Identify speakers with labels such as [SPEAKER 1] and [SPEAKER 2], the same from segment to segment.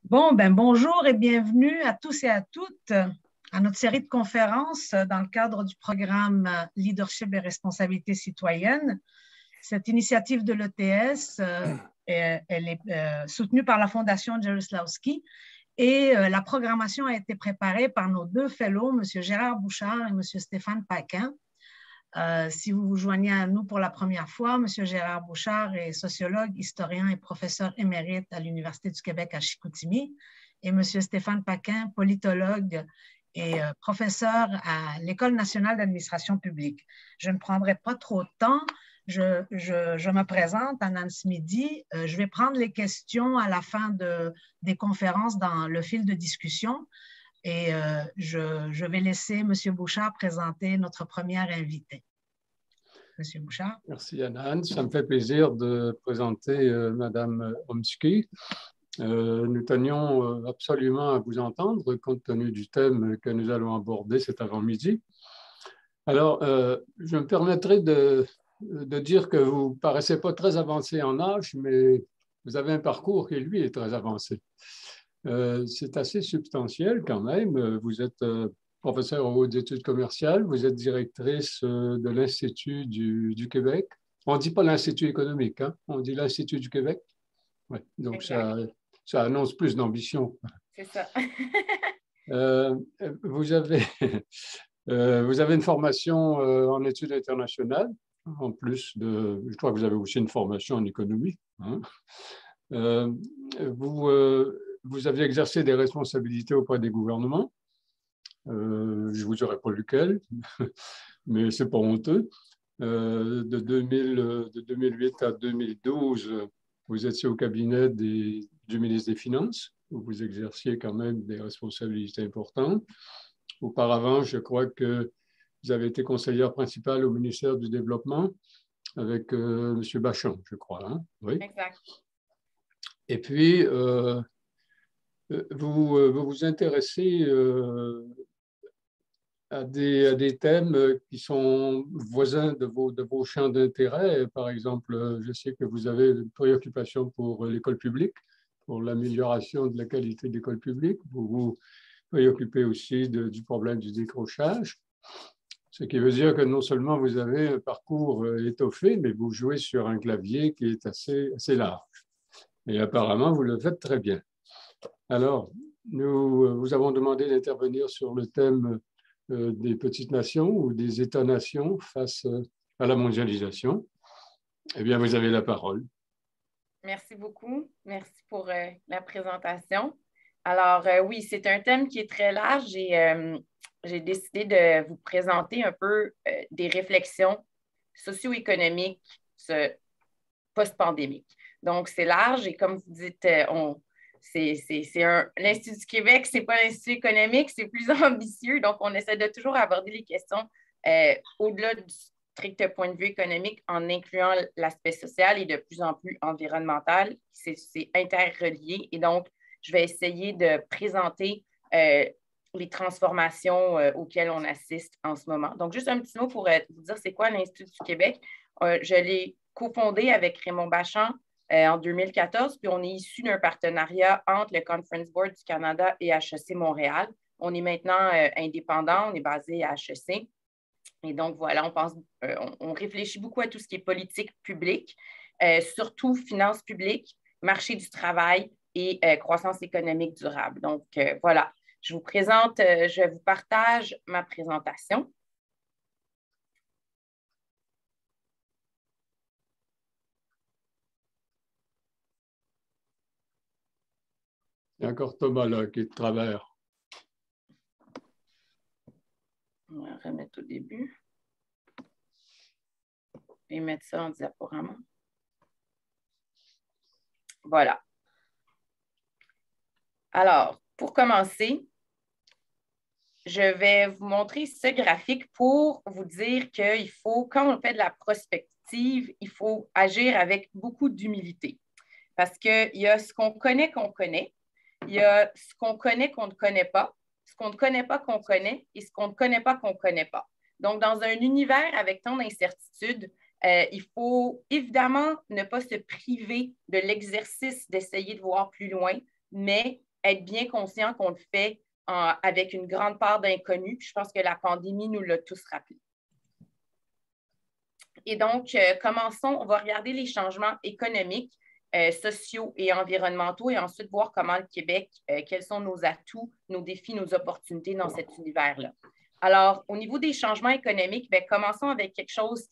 [SPEAKER 1] Bonjour et bienvenue à tous et à toutes à notre série de conférences dans le cadre du programme Leadership et responsabilité citoyenne. Cette initiative de l'ETS, elle est soutenue par la Fondation Jarislowsky et la programmation a été préparée par nos deux fellows, M. Gérard Bouchard et M. Stéphane Paquin. Si vous vous joignez à nous pour la première fois, M. Gérard Bouchard est sociologue, historien et professeur émérite à l'Université du Québec à Chicoutimi, et M. Stéphane Paquin, politologue et professeur à l'École nationale d'administration publique. Je ne prendrai pas trop de temps. Je me présente, Anand Smidi. Je vais prendre les questions à la fin des conférences dans le fil de discussion. Et je vais laisser M. Bouchard présenter notre première invitée. M. Bouchard.
[SPEAKER 2] Merci, Anand. Ça me fait plaisir de présenter Mme Omsky. Nous tenions absolument à vous entendre compte tenu du thème que nous allons aborder cet avant-midi. Alors, je me permettrai de dire que vous ne paraissez pas très avancé en âge, mais vous avez un parcours qui, lui, est très avancé. C'est assez substantiel quand même. Vous êtes professeure aux hautes études commerciales, vous êtes directrice de l'Institut du Québec. On ne dit pas l'Institut économique, hein? On dit l'Institut du Québec. Ouais, donc ça annonce plus d'ambition.
[SPEAKER 3] C'est ça.
[SPEAKER 2] Vous avez une formation en études internationales, en plus de, je crois que vous avez aussi une formation en économie. Hein? Vous avez exercé des responsabilités auprès des gouvernements. Je ne vous dirai pas lequel, mais ce n'est pas honteux. De 2008 à 2012, vous étiez au cabinet du ministre des Finances, où vous exerciez quand même des responsabilités importantes. Auparavant, je crois que vous avez été conseillère principale au ministère du Développement avec M. Bachand, je crois. Hein? Oui.
[SPEAKER 3] Exact.
[SPEAKER 2] Et puis, vous vous intéressez à des thèmes qui sont voisins de vos champs d'intérêt. Par exemple, je sais que vous avez une préoccupation pour l'école publique, pour l'amélioration de la qualité de l'école publique. Vous vous préoccupez aussi du problème du décrochage, ce qui veut dire que non seulement vous avez un parcours étoffé, mais vous jouez sur un clavier qui est assez large. Et apparemment, vous le faites très bien. Alors, nous vous avons demandé d'intervenir sur le thème des petites nations ou des États-nations face à la mondialisation. Eh bien, vous avez la parole.
[SPEAKER 3] Merci beaucoup. Merci pour la présentation. Alors, oui, c'est un thème qui est très large et j'ai décidé de vous présenter un peu des réflexions socio-économiques post-pandémiques. Donc, c'est large et comme vous dites, l'Institut du Québec, ce n'est pas l'Institut économique, c'est plus ambitieux. Donc, on essaie de toujours aborder les questions au-delà du strict point de vue économique en incluant l'aspect social et de plus en plus environnemental. C'est interrelié. Et donc, je vais essayer de présenter les transformations auxquelles on assiste en ce moment. Donc, juste un petit mot pour vous dire c'est quoi l'Institut du Québec. Je l'ai cofondé avec Raymond Bachand en 2014, puis on est issu d'un partenariat entre le Conference Board du Canada et HEC Montréal. On est maintenant indépendant, on est basé à HEC. Et donc, voilà, on réfléchit beaucoup à tout ce qui est politique publique, surtout finances publiques, marché du travail et croissance économique durable. Donc, voilà, je vous partage ma présentation.
[SPEAKER 2] Il y a encore Thomas là qui est de travers.
[SPEAKER 3] On va remettre au début. Et mettre ça en diaporama. Voilà. Alors, pour commencer, je vais vous montrer ce graphique pour vous dire qu'il faut, quand on fait de la prospective, il faut agir avec beaucoup d'humilité. Parce qu'il y a ce qu'on connaît, il y a ce qu'on connaît qu'on ne connaît pas, ce qu'on ne connaît pas qu'on connaît et ce qu'on ne connaît pas qu'on ne connaît pas. Donc, dans un univers avec tant d'incertitudes, il faut évidemment ne pas se priver de l'exercice d'essayer de voir plus loin, mais être bien conscient qu'on le fait avec une grande part d'inconnu. Je pense que la pandémie nous l'a tous rappelé. Et donc, commençons, on va regarder les changements économiques, sociaux et environnementaux et ensuite voir comment le Québec, quels sont nos atouts, nos défis, nos opportunités dans cet univers-là. Alors, au niveau des changements économiques, bien, commençons avec quelque chose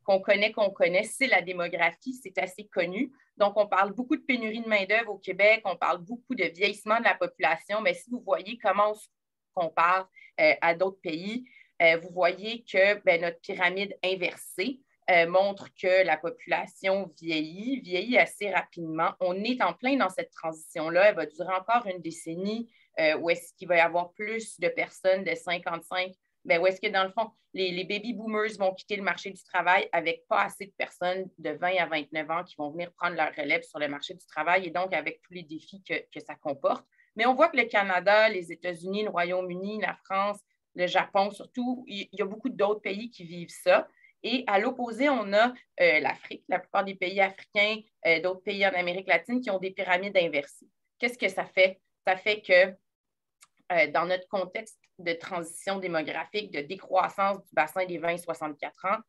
[SPEAKER 3] qu'on connaît, c'est la démographie, c'est assez connu. Donc, on parle beaucoup de pénurie de main-d'œuvre au Québec, on parle beaucoup de vieillissement de la population, mais si vous voyez comment on se compare à d'autres pays, vous voyez que notre pyramide inversée montre que la population vieillit assez rapidement. On est en plein dans cette transition-là. Elle va durer encore une décennie où est-ce qu'il va y avoir plus de personnes de 55, où est-ce que dans le fond, les baby boomers vont quitter le marché du travail avec pas assez de personnes de 20 à 29 ans qui vont venir prendre leur relève sur le marché du travail et donc avec tous les défis que ça comporte. Mais on voit que le Canada, les États-Unis, le Royaume-Uni, la France, le Japon surtout, il y a beaucoup d'autres pays qui vivent ça. Et à l'opposé, on a l'Afrique, la plupart des pays africains, d'autres pays en Amérique latine qui ont des pyramides inversées. Qu'est-ce que ça fait? Ça fait que dans notre contexte de transition démographique, de décroissance du bassin des 20-64 ans,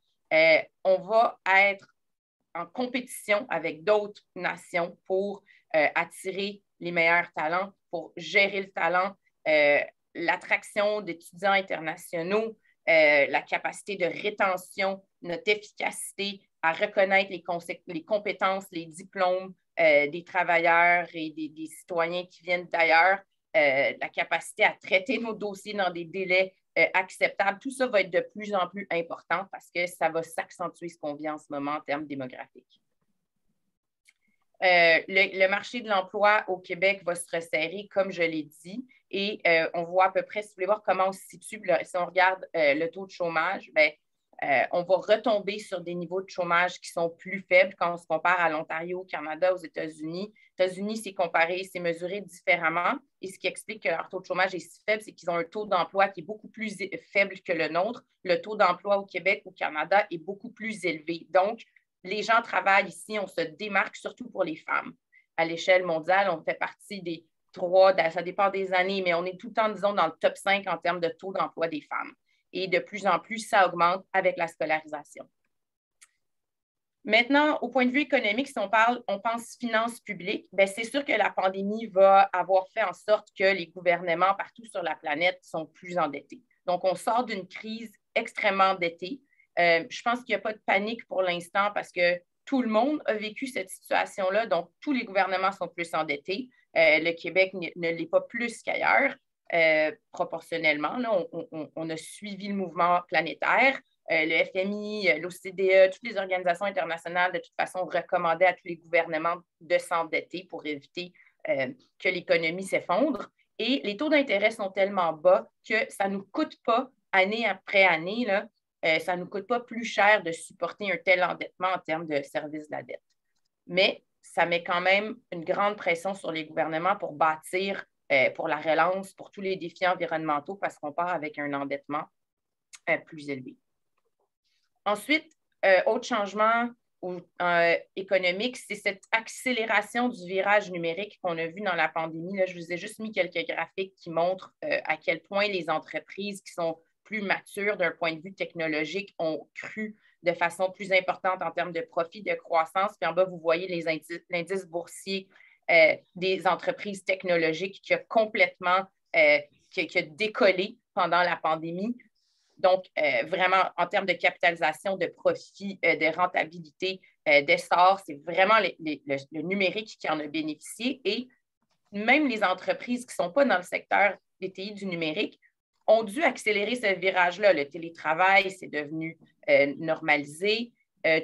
[SPEAKER 3] on va être en compétition avec d'autres nations pour attirer les meilleurs talents, pour gérer le talent, l'attraction d'étudiants internationaux, la capacité de rétention, notre efficacité à reconnaître les compétences, les diplômes des travailleurs et des citoyens qui viennent d'ailleurs, la capacité à traiter nos dossiers dans des délais acceptables. Tout ça va être de plus en plus important parce que ça va s'accentuer ce qu'on vit en ce moment en termes démographiques. Le marché de l'emploi au Québec va se resserrer, comme je l'ai dit, et on voit à peu près, si vous voulez voir comment on se situe, si on regarde le taux de chômage, bien, on va retomber sur des niveaux de chômage qui sont plus faibles quand on se compare à l'Ontario, au Canada, aux États-Unis. Les États-Unis, c'est mesuré différemment, et ce qui explique que leur taux de chômage est si faible, c'est qu'ils ont un taux d'emploi qui est beaucoup plus faible que le nôtre. Le taux d'emploi au Québec, au Canada, est beaucoup plus élevé. Donc, les gens travaillent ici, on se démarque surtout pour les femmes. À l'échelle mondiale, on fait partie des 3, ça dépend des années, mais on est tout le temps, disons, dans le top 5 en termes de taux d'emploi des femmes. Et de plus en plus, ça augmente avec la scolarisation. Maintenant, au point de vue économique, si on pense finances publiques, bien, c'est sûr que la pandémie va avoir fait en sorte que les gouvernements partout sur la planète sont plus endettés. Donc, on sort d'une crise extrêmement endettée. Je pense qu'il n'y a pas de panique pour l'instant parce que tout le monde a vécu cette situation-là, donc tous les gouvernements sont plus endettés. Le Québec ne l'est pas plus qu'ailleurs, proportionnellement. Là, on a suivi le mouvement planétaire. Le FMI, l'OCDE, toutes les organisations internationales, de toute façon, recommandaient à tous les gouvernements de s'endetter pour éviter que l'économie s'effondre. Et les taux d'intérêt sont tellement bas que ça ne nous coûte pas, année après année, là, ça ne nous coûte pas plus cher de supporter un tel endettement en termes de service de la dette. Mais ça met quand même une grande pression sur les gouvernements pour bâtir, pour la relance, pour tous les défis environnementaux, parce qu'on part avec un endettement plus élevé. Ensuite, autre changement économique, c'est cette accélération du virage numérique qu'on a vu dans la pandémie. Là, je vous ai juste mis quelques graphiques qui montrent à quel point les entreprises qui sont plus matures d'un point de vue technologique ont cru de façon plus importante en termes de profit, de croissance. Puis en bas, vous voyez l'indice boursier des entreprises technologiques qui a complètement qui a décollé pendant la pandémie. Donc, vraiment, en termes de capitalisation, de profit, de rentabilité, d'essor, c'est vraiment le numérique qui en a bénéficié. Et même les entreprises qui ne sont pas dans le secteur des TI du numérique ont dû accélérer ce virage-là. Le télétravail, c'est devenu normalisé.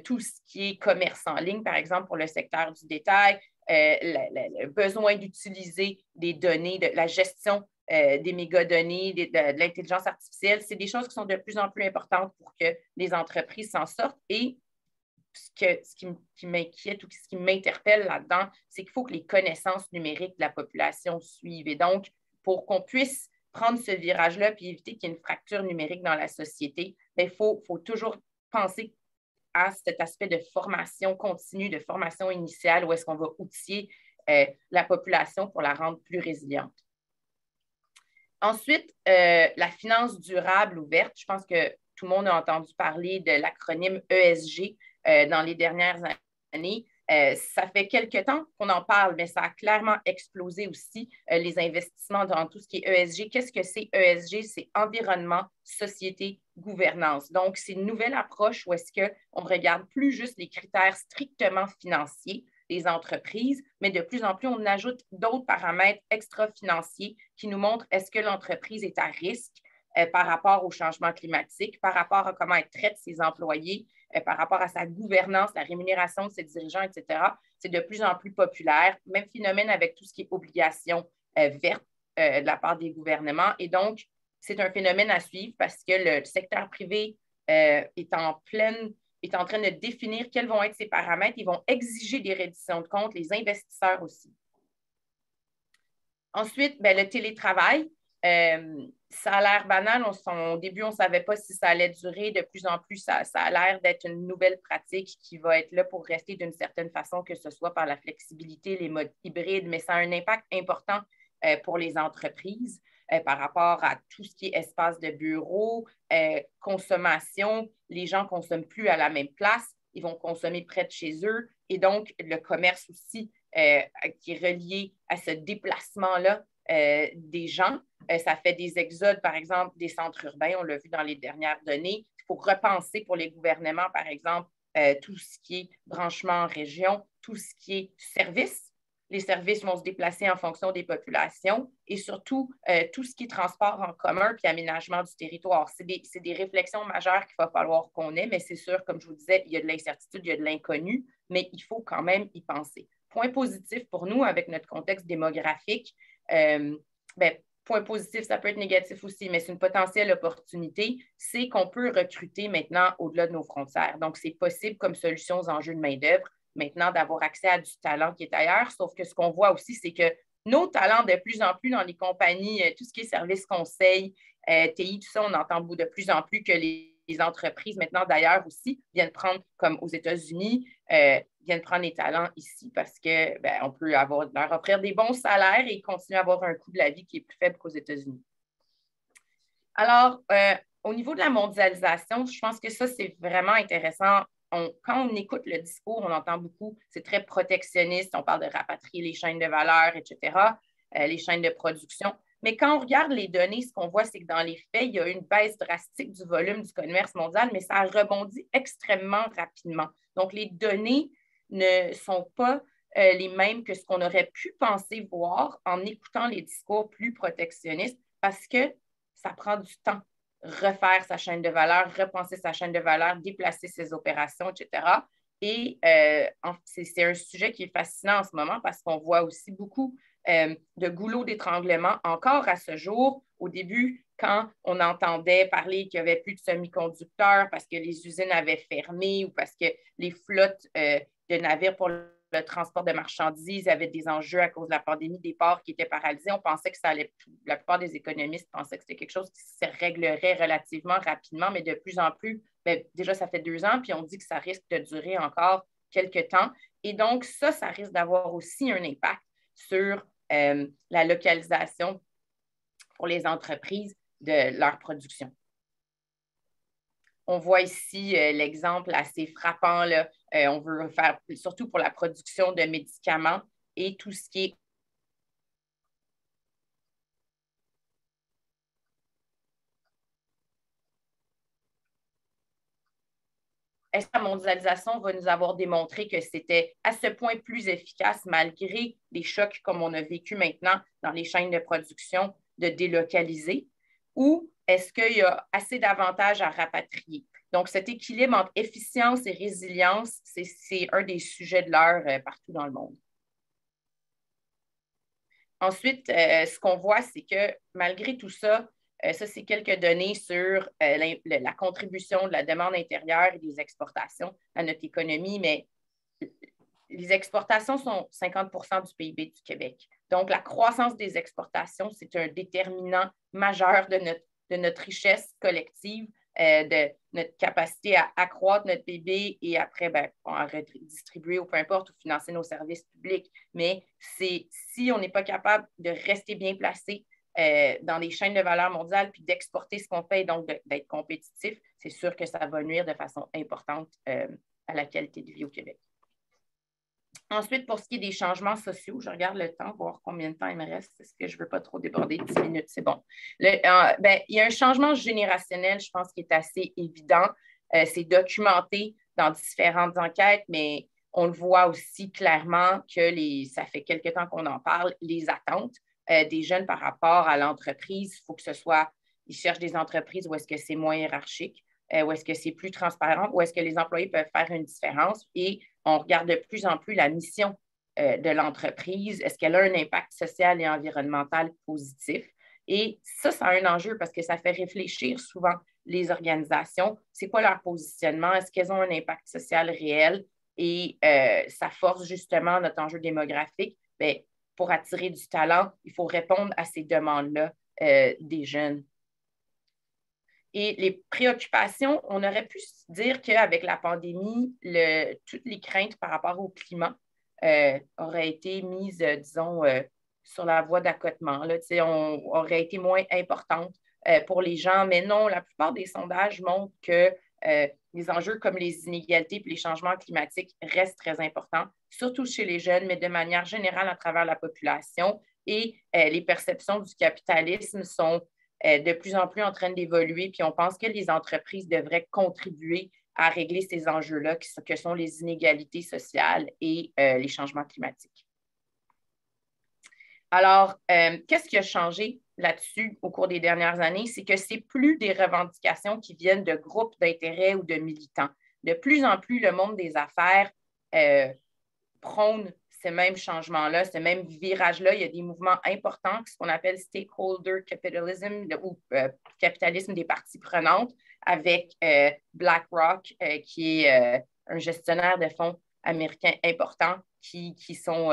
[SPEAKER 3] Tout ce qui est commerce en ligne, par exemple, pour le secteur du détail, le besoin d'utiliser des données, de la gestion des mégadonnées, de l'intelligence artificielle, c'est des choses qui sont de plus en plus importantes pour que les entreprises s'en sortent. Et ce qui m'inquiète ou ce qui m'interpelle là-dedans, c'est qu'il faut que les connaissances numériques de la population suivent. Et donc, pour qu'on puisse prendre ce virage-là et éviter qu'il y ait une fracture numérique dans la société, il faut toujours penser à cet aspect de formation continue, de formation initiale, où est-ce qu'on va outiller la population pour la rendre plus résiliente. Ensuite, la finance durable ouverte. Je pense que tout le monde a entendu parler de l'acronyme ESG dans les dernières années. Ça fait quelques temps qu'on en parle, mais ça a clairement explosé aussi les investissements dans tout ce qui est ESG. Qu'est-ce que c'est ESG? C'est environnement, société, gouvernance. Donc, c'est une nouvelle approche où est-ce qu'on ne regarde plus juste les critères strictement financiers des entreprises, mais de plus en plus, on ajoute d'autres paramètres extra-financiers qui nous montrent est-ce que l'entreprise est à risque par rapport au changement climatique, par rapport à comment elle traite ses employés, par rapport à sa gouvernance, la rémunération de ses dirigeants, etc. C'est de plus en plus populaire. Même phénomène avec tout ce qui est obligations vertes de la part des gouvernements. Et donc, c'est un phénomène à suivre parce que le secteur privé est en train de définir quels vont être ces paramètres. Ils vont exiger des redditions de comptes, les investisseurs aussi. Ensuite, le télétravail. Ça a l'air banal. Au début, on ne savait pas si ça allait durer. De plus en plus, ça a l'air d'être une nouvelle pratique qui va être là pour rester d'une certaine façon, que ce soit par la flexibilité, les modes hybrides, mais ça a un impact important pour les entreprises par rapport à tout ce qui est espace de bureau, consommation. Les gens ne consomment plus à la même place. Ils vont consommer près de chez eux. Et donc, le commerce aussi qui est relié à ce déplacement-là des gens. Ça fait des exodes, par exemple, des centres urbains, on l'a vu dans les dernières données. Il faut repenser pour les gouvernements, par exemple, tout ce qui est branchement en région, tout ce qui est services. Les services vont se déplacer en fonction des populations et surtout tout ce qui est transport en commun puis aménagement du territoire. C'est des réflexions majeures qu'il va falloir qu'on ait, mais c'est sûr, comme je vous disais, il y a de l'incertitude, il y a de l'inconnu, mais il faut quand même y penser. Point positif pour nous avec notre contexte démographique, point positif, ça peut être négatif aussi, mais c'est une potentielle opportunité, c'est qu'on peut recruter maintenant au-delà de nos frontières. Donc, c'est possible comme solution aux enjeux de main-d'œuvre, maintenant d'avoir accès à du talent qui est ailleurs, sauf que ce qu'on voit aussi, c'est que nos talents, de plus en plus dans les compagnies, tout ce qui est services conseil, TI, tout ça, on entend de plus en plus que les entreprises maintenant d'ailleurs aussi viennent prendre, comme aux États-Unis, viennent prendre les talents ici parce qu'on peut leur offrir des bons salaires et continuer à avoir un coût de la vie qui est plus faible qu'aux États-Unis. Alors, au niveau de la mondialisation, je pense que ça, c'est vraiment intéressant. Quand on écoute le discours, on entend beaucoup, c'est très protectionniste, on parle de rapatrier les chaînes de valeur, etc., les chaînes de production. Mais quand on regarde les données, ce qu'on voit, c'est que dans les faits, il y a une baisse drastique du volume du commerce mondial, mais ça a rebondi extrêmement rapidement. Donc, les données ne sont pas les mêmes que ce qu'on aurait pu penser voir en écoutant les discours plus protectionnistes parce que ça prend du temps. Refaire sa chaîne de valeur, repenser sa chaîne de valeur, déplacer ses opérations, etc. Et c'est un sujet qui est fascinant en ce moment parce qu'on voit aussi beaucoup de goulots d'étranglement encore à ce jour. Au début, quand on entendait parler qu'il n'y avait plus de semi-conducteurs parce que les usines avaient fermé ou parce que les flottes de navires pour le transport de marchandises avaient des enjeux à cause de la pandémie des ports qui étaient paralysés, on pensait que ça allait, la plupart des économistes pensaient que c'était quelque chose qui se réglerait relativement rapidement, mais de plus en plus, déjà ça fait 2 ans, puis on dit que ça risque de durer encore quelques temps. Et donc, ça risque d'avoir aussi un impact sur la localisation pour les entreprises de leur production. On voit ici l'exemple assez frappant. Là. On veut faire, surtout pour la production de médicaments et tout ce qui est est-ce que la mondialisation va nous avoir démontré que c'était à ce point plus efficace malgré les chocs comme on a vécu maintenant dans les chaînes de production de délocaliser ou est-ce qu'il y a assez d'avantages à rapatrier? Donc, cet équilibre entre efficience et résilience, c'est un des sujets de l'heure partout dans le monde. Ensuite, ce qu'on voit, c'est que malgré tout ça, ça, c'est quelques données sur la contribution de la demande intérieure et des exportations à notre économie, mais les exportations sont 50% du PIB du Québec. Donc, la croissance des exportations, c'est un déterminant majeur de notre richesse collective de notre capacité à accroître notre PIB et après, à redistribuer ou peu importe, ou financer nos services publics. Mais si on n'est pas capable de rester bien placé dans les chaînes de valeur mondiales puis d'exporter ce qu'on fait et donc d'être compétitif, c'est sûr que ça va nuire de façon importante à la qualité de vie au Québec. Ensuite, pour ce qui est des changements sociaux, je regarde le temps, voir combien de temps il me reste. Est-ce que je ne veux pas trop déborder? 10 minutes, c'est bon. Il y a un changement générationnel, je pense, qui est assez évident. C'est documenté dans différentes enquêtes, mais on le voit aussi clairement que ça fait quelque temps qu'on en parle, les attentes des jeunes par rapport à l'entreprise. Il faut que ce soit, ils cherchent des entreprises où est-ce que c'est moins hiérarchique, où est-ce que c'est plus transparent, où est-ce que les employés peuvent faire une différence et on regarde de plus en plus la mission de l'entreprise. Est-ce qu'elle a un impact social et environnemental positif? Et ça a un enjeu parce que ça fait réfléchir souvent les organisations. C'est quoi leur positionnement? Est-ce qu'elles ont un impact social réel? Et ça force justement notre enjeu démographique. Bien, pour attirer du talent, il faut répondre à ces demandes-là des jeunes. Et les préoccupations, on aurait pu se dire qu'avec la pandémie, toutes les craintes par rapport au climat auraient été mises, disons, sur la voie d'accotement. Aurait été moins importantes pour les gens. Mais non, la plupart des sondages montrent que les enjeux comme les inégalités et les changements climatiques restent très importants, surtout chez les jeunes, mais de manière générale à travers la population. Et les perceptions du capitalisme sont de plus en plus en train d'évoluer, puis on pense que les entreprises devraient contribuer à régler ces enjeux-là, que sont les inégalités sociales et les changements climatiques. Alors, qu'est-ce qui a changé là-dessus au cours des dernières années? C'est que ce n'est plus des revendications qui viennent de groupes d'intérêt ou de militants. De plus en plus, le monde des affaires prône ces mêmes changements-là, ce même virage-là. Il y a des mouvements importants, ce qu'on appelle stakeholder capitalism ou capitalisme des parties prenantes, avec BlackRock, qui est un gestionnaire de fonds américain important, qui sont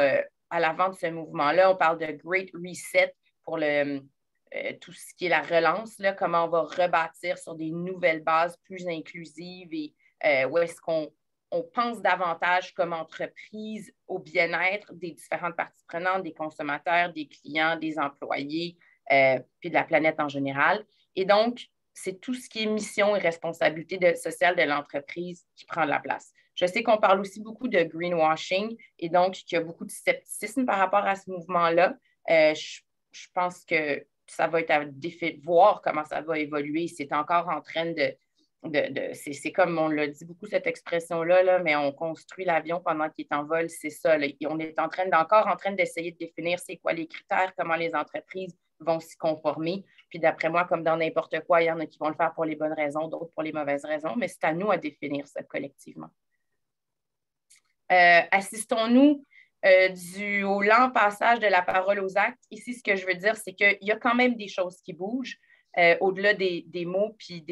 [SPEAKER 3] à l'avant de ce mouvement-là. On parle de Great Reset pour tout ce qui est la relance, là, comment on va rebâtir sur des nouvelles bases plus inclusives et où est-ce qu'on pense davantage comme entreprise au bien-être des différentes parties prenantes, des consommateurs, des clients, des employés, puis de la planète en général. Et donc, c'est tout ce qui est mission et responsabilité sociale de l'entreprise qui prend de la place. Je sais qu'on parle aussi beaucoup de greenwashing et donc qu'il y a beaucoup de scepticisme par rapport à ce mouvement-là. Je pense que ça va être à voir comment ça va évoluer. C'est encore en train c'est comme on l'a dit beaucoup cette expression-là, là, mais on construit l'avion pendant qu'il est en vol, c'est ça. Là. Et on est encore en train d'essayer de définir c'est quoi les critères, comment les entreprises vont s'y conformer. Puis d'après moi, comme dans n'importe quoi, il y en a qui vont le faire pour les bonnes raisons, d'autres pour les mauvaises raisons, mais c'est à nous à définir ça collectivement. Assistons-nous au lent passage de la parole aux actes. Ici, ce que je veux dire, c'est qu'il y a quand même des choses qui bougent au-delà des mots puis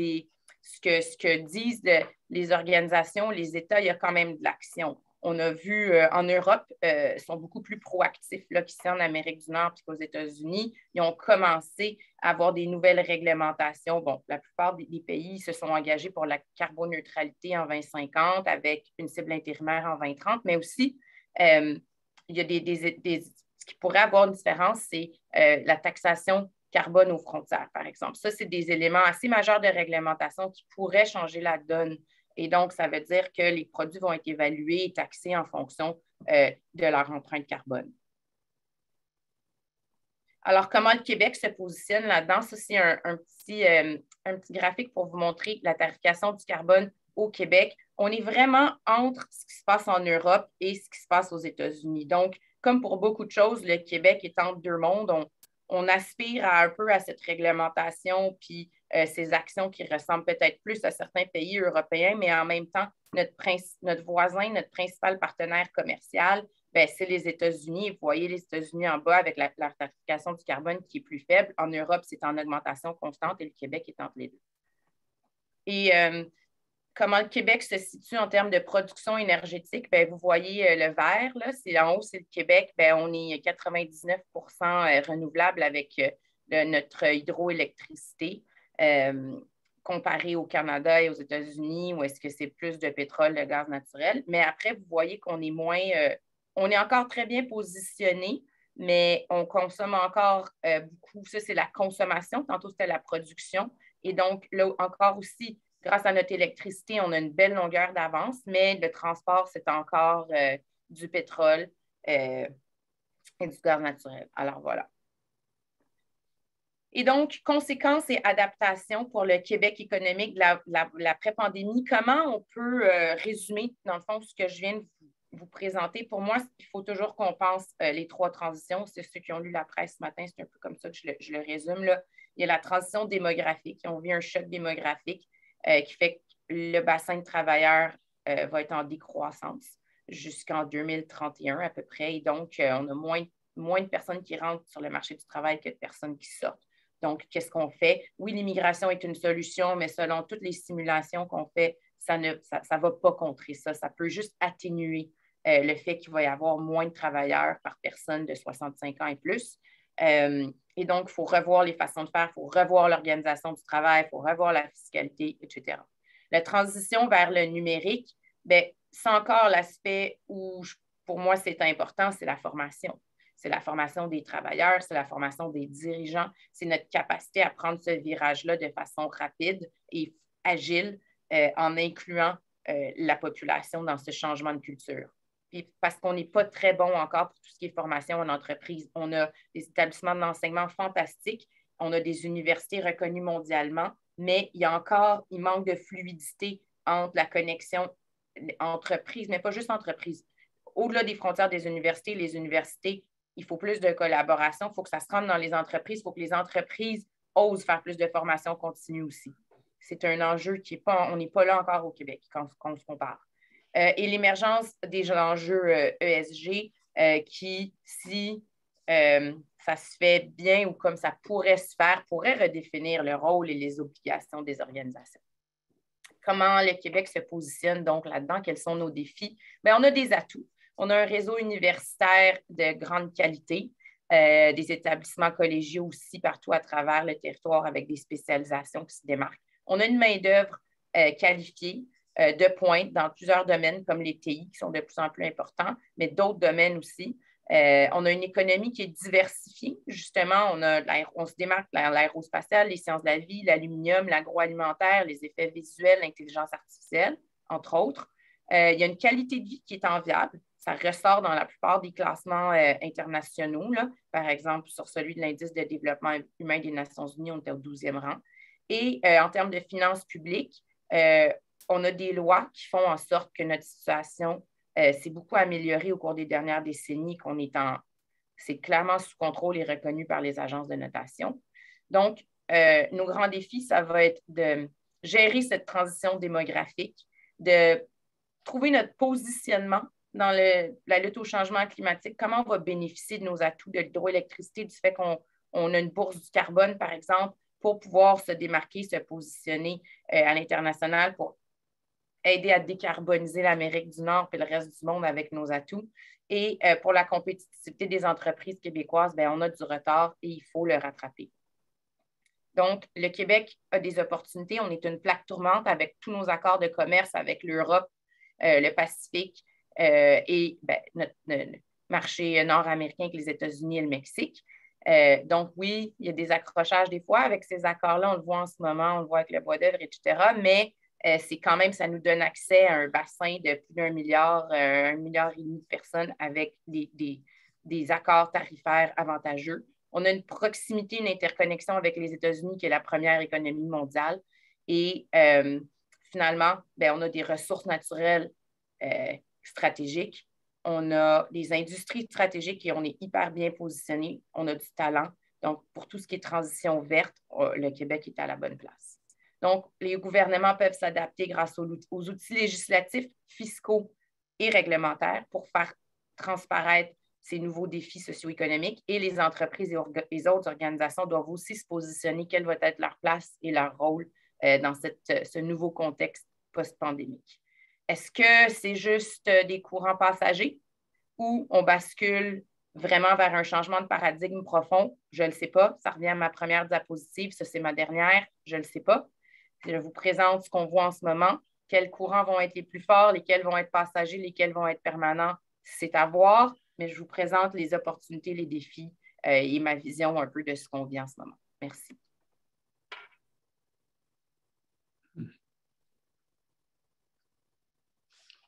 [SPEAKER 3] ce que disent les organisations, les États, il y a quand même de l'action. On a vu en Europe, ils sont beaucoup plus proactifs là, qu'ici en Amérique du Nord puis qu'aux États-Unis. Ils ont commencé à avoir des nouvelles réglementations. Bon, la plupart des pays se sont engagés pour la carboneutralité en 2050 avec une cible intérimaire en 2030, mais aussi, il y a ce qui pourrait avoir une différence, c'est la taxation carbone aux frontières, par exemple. Ça, c'est des éléments assez majeurs de réglementation qui pourraient changer la donne. Et donc, ça veut dire que les produits vont être évalués et taxés en fonction de leur empreinte carbone. Alors, comment le Québec se positionne là-dedans? Ça, c'est un petit graphique pour vous montrer la tarification du carbone au Québec. On est vraiment entre ce qui se passe en Europe et ce qui se passe aux États-Unis. Donc, comme pour beaucoup de choses, le Québec est entre deux mondes. On aspire un peu à cette réglementation puis ces actions qui ressemblent peut-être plus à certains pays européens, mais en même temps, notre voisin, notre principal partenaire commercial, c'est les États-Unis. Vous voyez les États-Unis en bas avec la tarification du carbone qui est plus faible. En Europe, c'est en augmentation constante et le Québec est entre les deux. Et comment le Québec se situe en termes de production énergétique? Vous voyez le vert, là, en haut, c'est le Québec. On est 99 renouvelable avec notre hydroélectricité. comparé au Canada et aux États-Unis, où est-ce que c'est plus de pétrole, de gaz naturel. Mais après, vous voyez qu'on est on est encore très bien positionné, mais on consomme encore beaucoup. Ça, c'est la consommation. Tantôt, c'était la production. Et donc, là encore aussi, grâce à notre électricité, on a une belle longueur d'avance, mais le transport, c'est encore du pétrole et du gaz naturel. Alors, voilà. Et donc, conséquences et adaptations pour le Québec économique de l'après-pandémie, comment on peut résumer, dans le fond, ce que je viens de vous présenter? Pour moi, il faut toujours qu'on pense les 3 transitions. C'est ceux qui ont lu la presse ce matin, c'est un peu comme ça que je le résume. Là. Il y a la transition démographique. On vit un choc démographique qui fait que le bassin de travailleurs va être en décroissance jusqu'en 2031 à peu près. Et donc, on a moins de personnes qui rentrent sur le marché du travail que de personnes qui sortent. Donc, qu'est-ce qu'on fait? Oui, l'immigration est une solution, mais selon toutes les simulations qu'on fait, ça ne va pas contrer ça. Ça peut juste atténuer le fait qu'il va y avoir moins de travailleurs par personne de 65 ans et plus. Et donc, il faut revoir les façons de faire, il faut revoir l'organisation du travail, il faut revoir la fiscalité, etc. La transition vers le numérique, bien, c'est encore l'aspect où, pour moi, c'est important, c'est la formation. C'est la formation des travailleurs, c'est la formation des dirigeants, c'est notre capacité à prendre ce virage-là de façon rapide et agile en incluant la population dans ce changement de culture. Puis parce qu'on n'est pas très bon encore pour tout ce qui est formation en entreprise. On a des établissements d'enseignement fantastiques, on a des universités reconnues mondialement, mais il manque de fluidité entre la connexion entreprise, mais pas juste entreprise. Au-delà des frontières des universités, les universités, il faut plus de collaboration, il faut que ça se rende dans les entreprises, il faut que les entreprises osent faire plus de formation continue aussi. C'est un enjeu qui n'est pas, on n'est pas là encore au Québec quand on se compare. Et l'émergence des enjeux ESG qui, si ça se fait bien ou comme ça pourrait se faire, pourrait redéfinir le rôle et les obligations des organisations. Comment le Québec se positionne donc là-dedans? Quels sont nos défis? Bien, on a des atouts. On a un réseau universitaire de grande qualité, des établissements collégiaux aussi partout à travers le territoire avec des spécialisations qui se démarquent. On a une main-d'œuvre qualifiée de pointe dans plusieurs domaines comme les TI qui sont de plus en plus importants, mais d'autres domaines aussi. On a une économie qui est diversifiée. Justement, on se démarque l'aérospatiale, les sciences de la vie, l'aluminium, l'agroalimentaire, les effets visuels, l'intelligence artificielle, entre autres. Il y a une qualité de vie qui est enviable. Ça ressort dans la plupart des classements internationaux. Là. Par exemple, sur celui de l'indice de développement humain des Nations unies, on était au 12e rang. Et en termes de finances publiques, on a des lois qui font en sorte que notre situation s'est beaucoup améliorée au cours des dernières décennies, c'est clairement sous contrôle et reconnu par les agences de notation. Donc, nos grands défis, ça va être de gérer cette transition démographique, de trouver notre positionnement dans la lutte au changement climatique, comment on va bénéficier de nos atouts de l'hydroélectricité, du fait qu'on a une bourse du carbone, par exemple, pour pouvoir se démarquer, se positionner à l'international pour aider à décarboniser l'Amérique du Nord et le reste du monde avec nos atouts. Et pour la compétitivité des entreprises québécoises, bien, on a du retard et il faut le rattraper. Donc, le Québec a des opportunités. On est une plaque tournante avec tous nos accords de commerce avec l'Europe, le Pacifique et bien, notre marché nord-américain avec les États-Unis et le Mexique. Donc, oui, il y a des accrochages des fois avec ces accords-là. On le voit en ce moment, on le voit avec le bois d'œuvre, etc. Mais c'est quand même, ça nous donne accès à un bassin de plus d'1 milliard, 1,5 milliard de personnes avec des accords tarifaires avantageux. On a une proximité, une interconnexion avec les États-Unis, qui est la première économie mondiale. Et finalement, bien, on a des ressources naturelles stratégiques. On a des industries stratégiques et on est hyper bien positionné. On a du talent. Donc, pour tout ce qui est transition verte, le Québec est à la bonne place. Donc, les gouvernements peuvent s'adapter grâce aux outils législatifs, fiscaux et réglementaires pour faire transparaître ces nouveaux défis socio-économiques et les entreprises et les autres organisations doivent aussi se positionner quelle va être leur place et leur rôle dans ce nouveau contexte post-pandémique. Est-ce que c'est juste des courants passagers ou on bascule vraiment vers un changement de paradigme profond? Je ne le sais pas. Ça revient à ma première diapositive. Ça, c'est ma dernière. Je ne le sais pas. Je vous présente ce qu'on voit en ce moment. Quels courants vont être les plus forts, lesquels vont être passagers, lesquels vont être permanents, c'est à voir. Mais je vous présente les opportunités, les défis et ma vision un peu de ce qu'on vit en ce moment. Merci.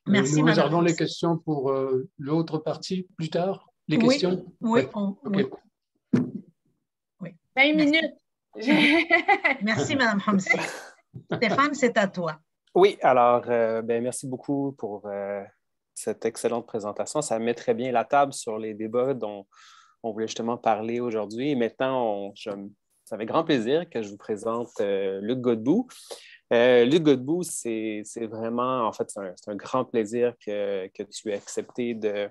[SPEAKER 1] Merci,
[SPEAKER 2] nous réservons
[SPEAKER 1] Madame.
[SPEAKER 2] les questions pour l'autre partie plus tard. Les questions?
[SPEAKER 1] Oui.
[SPEAKER 2] Okay.
[SPEAKER 3] Oui. 5 minutes.
[SPEAKER 1] Merci, Madame Hamsi. Stéphane, c'est à toi.
[SPEAKER 4] Oui, alors, merci beaucoup pour cette excellente présentation. Ça met très bien la table sur les débats dont on voulait justement parler aujourd'hui. Et maintenant, ça fait grand plaisir que je vous présente Luc Godbout. Luc Godbout, c'est vraiment, en fait, c'est un grand plaisir que tu aies accepté de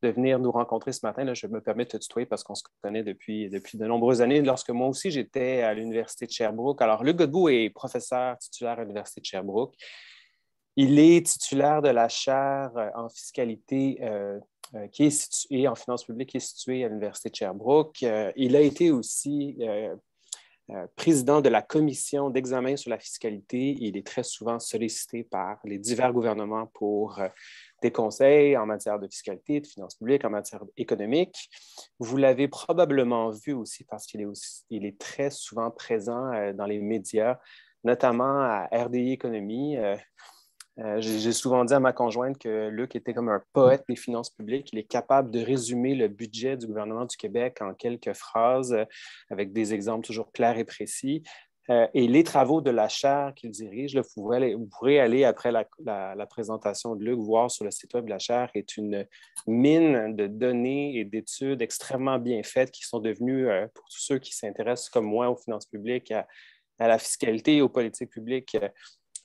[SPEAKER 4] venir nous rencontrer ce matin. Là, je me permets de te tutoyer parce qu'on se connaît depuis de nombreuses années, lorsque moi aussi j'étais à l'Université de Sherbrooke. Alors, Luc Godbout est professeur titulaire à l'Université de Sherbrooke. Il est titulaire de la chaire en fiscalité qui est située en finances publiques, qui est située à l'Université de Sherbrooke. Il a été aussi président de la commission d'examen sur la fiscalité. Il est très souvent sollicité par les divers gouvernements pour des conseils en matière de fiscalité, de finances publiques, en matière économique. Vous l'avez probablement vu aussi parce qu'il est très souvent présent dans les médias, notamment à RDI Économie. J'ai souvent dit à ma conjointe que Luc était comme un poète des finances publiques. Il est capable de résumer le budget du gouvernement du Québec en quelques phrases, avec des exemples toujours clairs et précis. Et les travaux de la chaire qu'il dirige, là, vous pourrez aller après la présentation de Luc, voir sur le site web de la chaire, est une mine de données et d'études extrêmement bien faites qui sont devenues, pour tous ceux qui s'intéressent comme moi aux finances publiques, à la fiscalité et aux politiques publiques,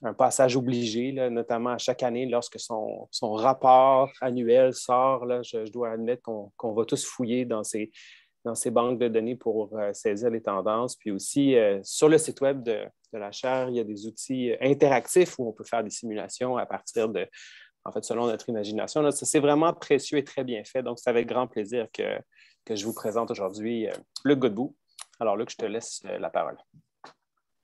[SPEAKER 4] un passage obligé, là, notamment à chaque année lorsque son rapport annuel sort. Là, je dois admettre qu'on va tous fouiller dans ces banques de données pour saisir les tendances. Puis aussi, sur le site web de la chaire, il y a des outils interactifs où on peut faire des simulations à partir selon notre imagination. Là, ça, c'est vraiment précieux et très bien fait. Donc, c'est avec grand plaisir que je vous présente aujourd'hui Luc Godbout. Alors, Luc, je te laisse la parole.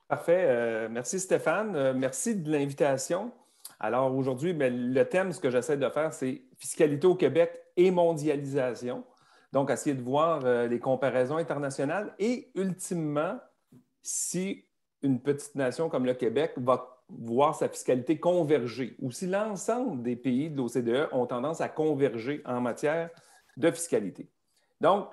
[SPEAKER 5] Parfait. Merci Stéphane. Merci de l'invitation. Alors aujourd'hui, le thème, ce que j'essaie de faire, c'est fiscalité au Québec et mondialisation. Donc, essayer de voir les comparaisons internationales et ultimement, si une petite nation comme le Québec va voir sa fiscalité converger ou si l'ensemble des pays de l'OCDE ont tendance à converger en matière de fiscalité. Donc,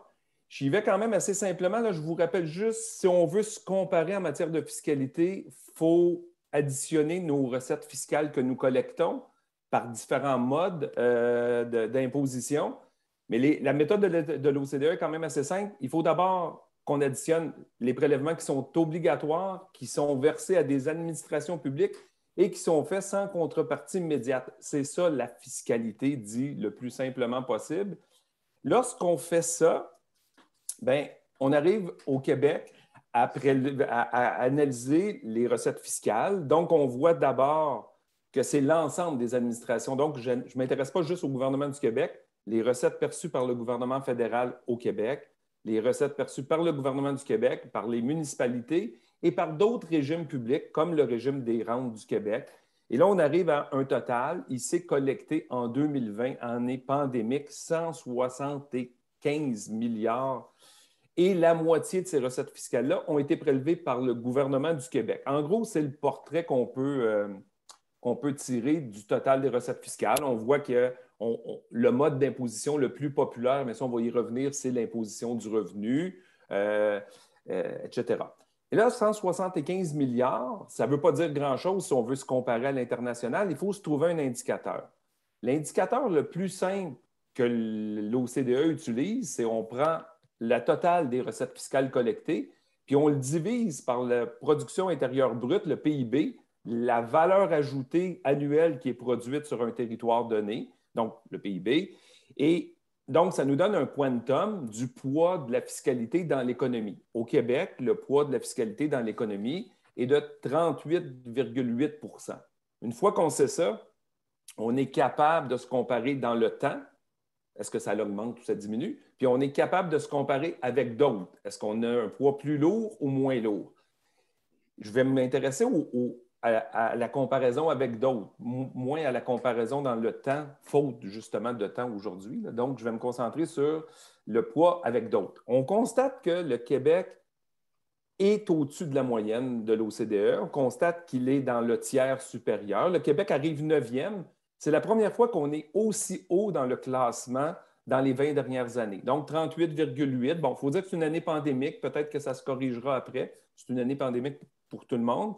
[SPEAKER 5] j'y vais quand même assez simplement. Là, je vous rappelle juste, si on veut se comparer en matière de fiscalité, il faut additionner nos recettes fiscales que nous collectons par différents modes d'imposition. Mais la méthode de l'OCDE est quand même assez simple. Il faut d'abord qu'on additionne les prélèvements qui sont obligatoires, qui sont versés à des administrations publiques et qui sont faits sans contrepartie immédiate. C'est ça la fiscalité, dit le plus simplement possible. Lorsqu'on fait ça, on arrive au Québec à analyser les recettes fiscales. Donc, on voit d'abord que c'est l'ensemble des administrations. Donc, je ne m'intéresse pas juste au gouvernement du Québec, les recettes perçues par le gouvernement fédéral au Québec, les recettes perçues par le gouvernement du Québec, par les municipalités et par d'autres régimes publics, comme le régime des rentes du Québec. Et là, on arrive à un total. Il s'est collecté en 2020, année pandémique, 175 milliards. Et la moitié de ces recettes fiscales-là ont été prélevées par le gouvernement du Québec. En gros, c'est le portrait qu'on peut tirer du total des recettes fiscales. On voit que le mode d'imposition le plus populaire, mais ça, on va y revenir, c'est l'imposition du revenu, etc. Et là, 175 milliards, ça ne veut pas dire grand-chose si on veut se comparer à l'international. Il faut se trouver un indicateur. L'indicateur le plus simple que l'OCDE utilise, c'est on prend la totale des recettes fiscales collectées, puis on le divise par la production intérieure brute, le PIB, la valeur ajoutée annuelle qui est produite sur un territoire donné, donc le PIB, et donc ça nous donne un quantum du poids de la fiscalité dans l'économie. Au Québec, le poids de la fiscalité dans l'économie est de 38,8 %. Une fois qu'on sait ça, on est capable de se comparer dans le temps. Est-ce que ça augmente ou ça diminue? Puis on est capable de se comparer avec d'autres. Est-ce qu'on a un poids plus lourd ou moins lourd? je vais m'intéresser à la comparaison avec d'autres, moins à la comparaison dans le temps, faute justement de temps aujourd'hui. Donc, je vais me concentrer sur le poids avec d'autres. On constate que le Québec est au-dessus de la moyenne de l'OCDE. On constate qu'il est dans le tiers supérieur. Le Québec arrive 9e. C'est la première fois qu'on est aussi haut dans le classement dans les 20 dernières années. Donc, 38,8. Bon, il faut dire que c'est une année pandémique. Peut-être que ça se corrigera après. C'est une année pandémique pour tout le monde.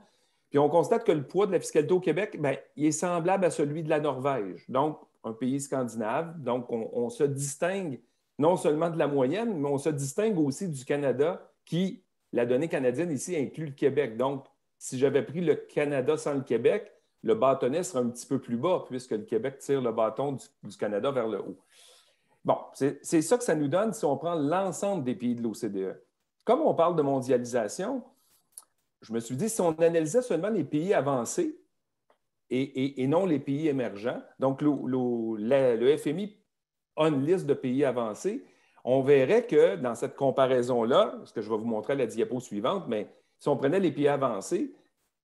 [SPEAKER 5] Puis, on constate que le poids de la fiscalité au Québec, bien, il est semblable à celui de la Norvège, donc un pays scandinave. Donc, on se distingue non seulement de la moyenne, mais on se distingue aussi du Canada qui, la donnée canadienne ici, inclut le Québec. Donc, si j'avais pris le Canada sans le Québec, le bâtonnet serait un petit peu plus bas puisque le Québec tire le bâton du Canada vers le haut. Bon, c'est ça que ça nous donne si on prend l'ensemble des pays de l'OCDE. Comme on parle de mondialisation, je me suis dit, si on analysait seulement les pays avancés et non les pays émergents, donc le FMI a une liste de pays avancés, on verrait que dans cette comparaison-là, ce que je vais vous montrer à la diapo suivante, mais si on prenait les pays avancés,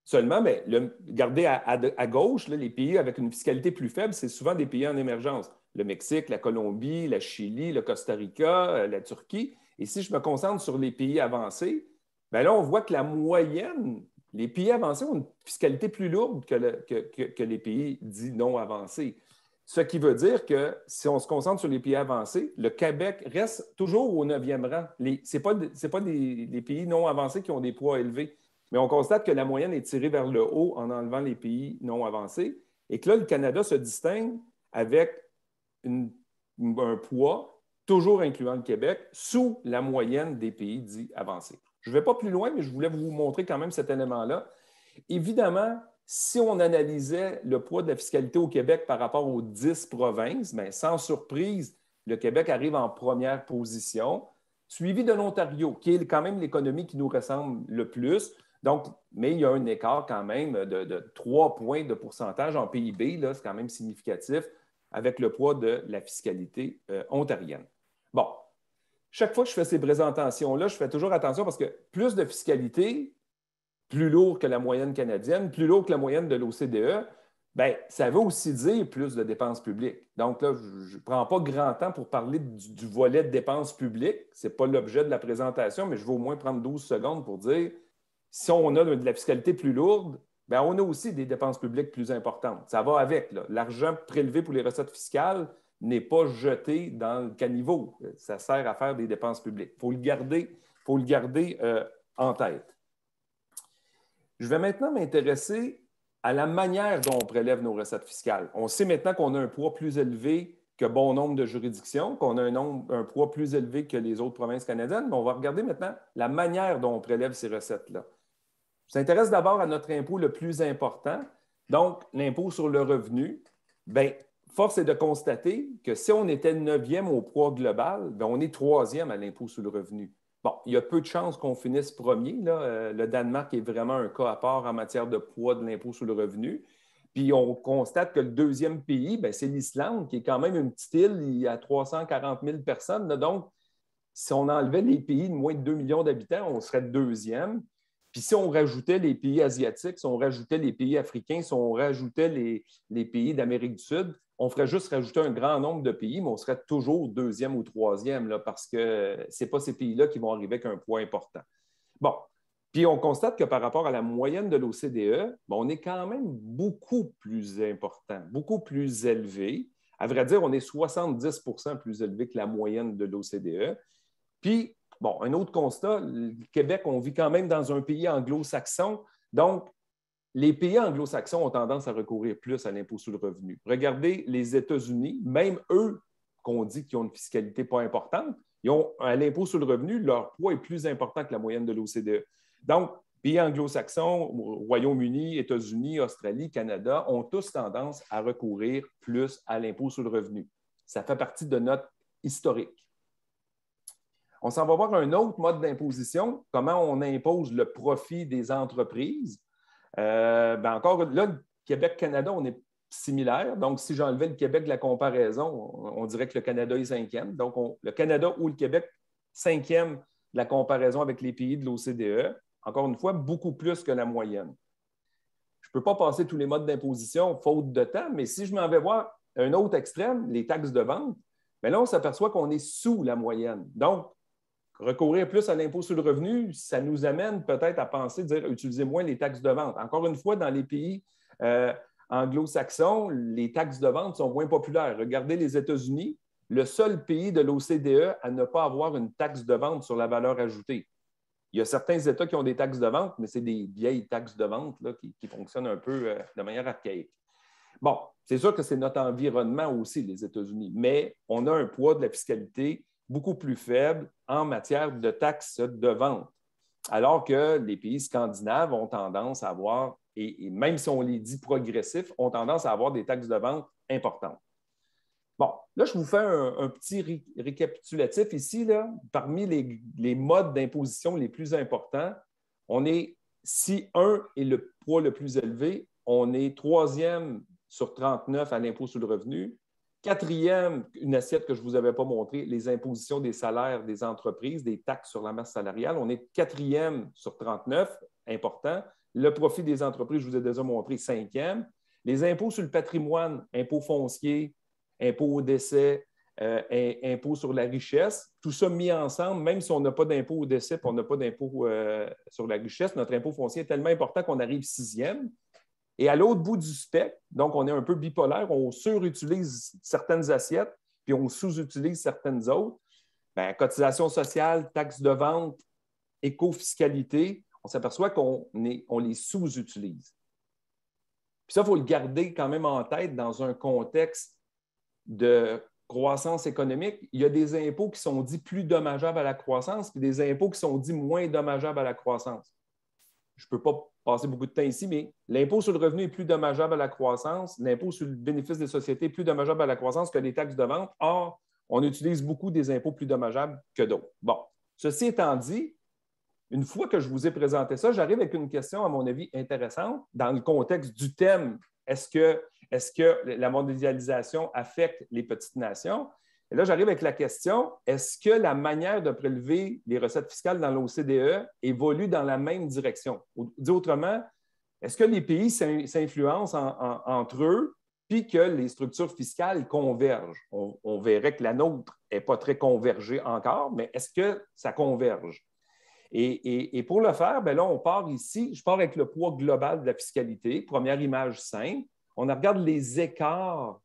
[SPEAKER 5] seulement, bien, regardez à gauche, là, les pays avec une fiscalité plus faible, c'est souvent des pays en émergence. Le Mexique, la Colombie, la Chili, le Costa Rica, la Turquie. Et si je me concentre sur les pays avancés, bien là, on voit que la moyenne, les pays avancés ont une fiscalité plus lourde que les pays dits non avancés. Ce qui veut dire que si on se concentre sur les pays avancés, le Québec reste toujours au 9e rang. Ce n'est pas les pays non avancés qui ont des poids élevés, mais on constate que la moyenne est tirée vers le haut en enlevant les pays non avancés et que là, le Canada se distingue avec un poids, toujours incluant le Québec, sous la moyenne des pays dits avancés. Je ne vais pas plus loin, mais je voulais vous montrer quand même cet élément-là. Évidemment, si on analysait le poids de la fiscalité au Québec par rapport aux 10 provinces, bien, sans surprise, le Québec arrive en première position, suivi de l'Ontario, qui est quand même l'économie qui nous ressemble le plus. Donc, mais il y a un écart quand même de 3 points de pourcentage en PIB, c'est quand même significatif, avec le poids de la fiscalité ontarienne. Bon, chaque fois que je fais ces présentations-là, je fais toujours attention parce que plus de fiscalité, plus lourd que la moyenne canadienne, plus lourd que la moyenne de l'OCDE, bien, ça veut aussi dire plus de dépenses publiques. Donc là, je ne prends pas grand temps pour parler du volet de dépenses publiques. Ce n'est pas l'objet de la présentation, mais je vais au moins prendre 12 secondes pour dire si on a de la fiscalité plus lourde, bien, on a aussi des dépenses publiques plus importantes. Ça va avec. L'argent prélevé pour les recettes fiscales n'est pas jeté dans le caniveau. Ça sert à faire des dépenses publiques. Il faut le garder en tête. Je vais maintenant m'intéresser à la manière dont on prélève nos recettes fiscales. On sait maintenant qu'on a un poids plus élevé que bon nombre de juridictions, qu'on a un poids plus élevé que les autres provinces canadiennes, mais on va regarder maintenant la manière dont on prélève ces recettes-là. Je s'intéresse d'abord à notre impôt le plus important, donc l'impôt sur le revenu. Bien, force est de constater que si on était 9e au poids global, bien, on est 3e à l'impôt sur le revenu. Bon, il y a peu de chances qu'on finisse premier. Le Danemark est vraiment un cas à part en matière de poids de l'impôt sur le revenu. Puis on constate que le deuxième pays, c'est l'Islande, qui est quand même une petite île, il y a 340 000 personnes. Donc, si on enlevait les pays de moins de 2 millions d'habitants, on serait deuxième. Puis si on rajoutait les pays asiatiques, si on rajoutait les pays africains, si on rajoutait les pays d'Amérique du Sud, on ferait juste rajouter un grand nombre de pays, mais on serait toujours deuxième ou troisième parce que ce n'est pas ces pays-là qui vont arriver avec un poids important. Bon, puis on constate que par rapport à la moyenne de l'OCDE, on est quand même beaucoup plus important, beaucoup plus élevé. À vrai dire, on est 70 % plus élevé que la moyenne de l'OCDE. Puis, bon, un autre constat, le Québec, on vit quand même dans un pays anglo-saxon, donc les pays anglo-saxons ont tendance à recourir plus à l'impôt sur le revenu. Regardez les États-Unis, même eux, qu'on dit qu'ils ont une fiscalité pas importante, ils ont, à l'impôt sur le revenu, leur poids est plus important que la moyenne de l'OCDE. Donc, pays anglo-saxons, Royaume-Uni, États-Unis, Australie, Canada, ont tous tendance à recourir plus à l'impôt sur le revenu. Ça fait partie de notre historique. On s'en va voir un autre mode d'imposition, comment on impose le profit des entreprises. Encore là, le Québec-Canada, on est similaire. Donc, si j'enlevais le Québec de la comparaison, on dirait que le Canada est 5e. Donc, le Canada ou le Québec, 5e de la comparaison avec les pays de l'OCDE. Encore une fois, beaucoup plus que la moyenne. Je ne peux pas passer tous les modes d'imposition faute de temps, mais si je m'en vais voir un autre extrême, les taxes de vente, bien là, on s'aperçoit qu'on est sous la moyenne. Donc, recourir plus à l'impôt sur le revenu, ça nous amène peut-être à penser, dire, utiliser moins les taxes de vente. Encore une fois, dans les pays anglo-saxons, les taxes de vente sont moins populaires. Regardez les États-Unis, le seul pays de l'OCDE à ne pas avoir une taxe de vente sur la valeur ajoutée. Il y a certains États qui ont des taxes de vente, mais c'est des vieilles taxes de vente là, qui fonctionnent un peu de manière archaïque. Bon, c'est sûr que c'est notre environnement aussi, les États-Unis, mais on a un poids de la fiscalité beaucoup plus faible en matière de taxes de vente, alors que les pays scandinaves ont tendance à avoir, et même si on les dit progressifs, ont tendance à avoir des taxes de vente importantes. Bon, là, je vous fais un petit récapitulatif ici. Là. Parmi les modes d'imposition les plus importants, si 1 est le poids le plus élevé, on est 3e sur 39 à l'impôt sur le revenu. 4e, une assiette que je ne vous avais pas montrée, les impositions des salaires des entreprises, des taxes sur la masse salariale. On est 4e sur 39, important. Le profit des entreprises, je vous ai déjà montré, 5e. Les impôts sur le patrimoine, impôts fonciers, impôts au décès, impôts sur la richesse, tout ça mis ensemble, même si on n'a pas d'impôt au décès et on n'a pas d'impôt sur la richesse, notre impôt foncier est tellement important qu'on arrive 6e. Et à l'autre bout du spectre, donc on est un peu bipolaire, on surutilise certaines assiettes, puis on sous-utilise certaines autres. Bien, cotisation sociale, taxes de vente, éco-fiscalité, on s'aperçoit qu'on les sous-utilise. Puis ça, il faut le garder quand même en tête dans un contexte de croissance économique. Il y a des impôts qui sont dits plus dommageables à la croissance, puis des impôts qui sont dits moins dommageables à la croissance. Je ne peux pas passer beaucoup de temps ici, mais l'impôt sur le revenu est plus dommageable à la croissance, l'impôt sur le bénéfice des sociétés est plus dommageable à la croissance que les taxes de vente. Or, on utilise beaucoup des impôts plus dommageables que d'autres. Bon, ceci étant dit, une fois que je vous ai présenté ça, j'arrive avec une question, à mon avis, intéressante dans le contexte du thème. Est-ce que la mondialisation affecte les petites nations? Et là, j'arrive avec la question, est-ce que la manière de prélever les recettes fiscales dans l'OCDE évolue dans la même direction? Dit autrement, est-ce que les pays s'influencent entre eux puis que les structures fiscales convergent? On verrait que la nôtre n'est pas très convergée encore, mais est-ce que ça converge? Et pour le faire, bien là, on part ici, je pars avec le poids global de la fiscalité, première image simple. On regarde les écarts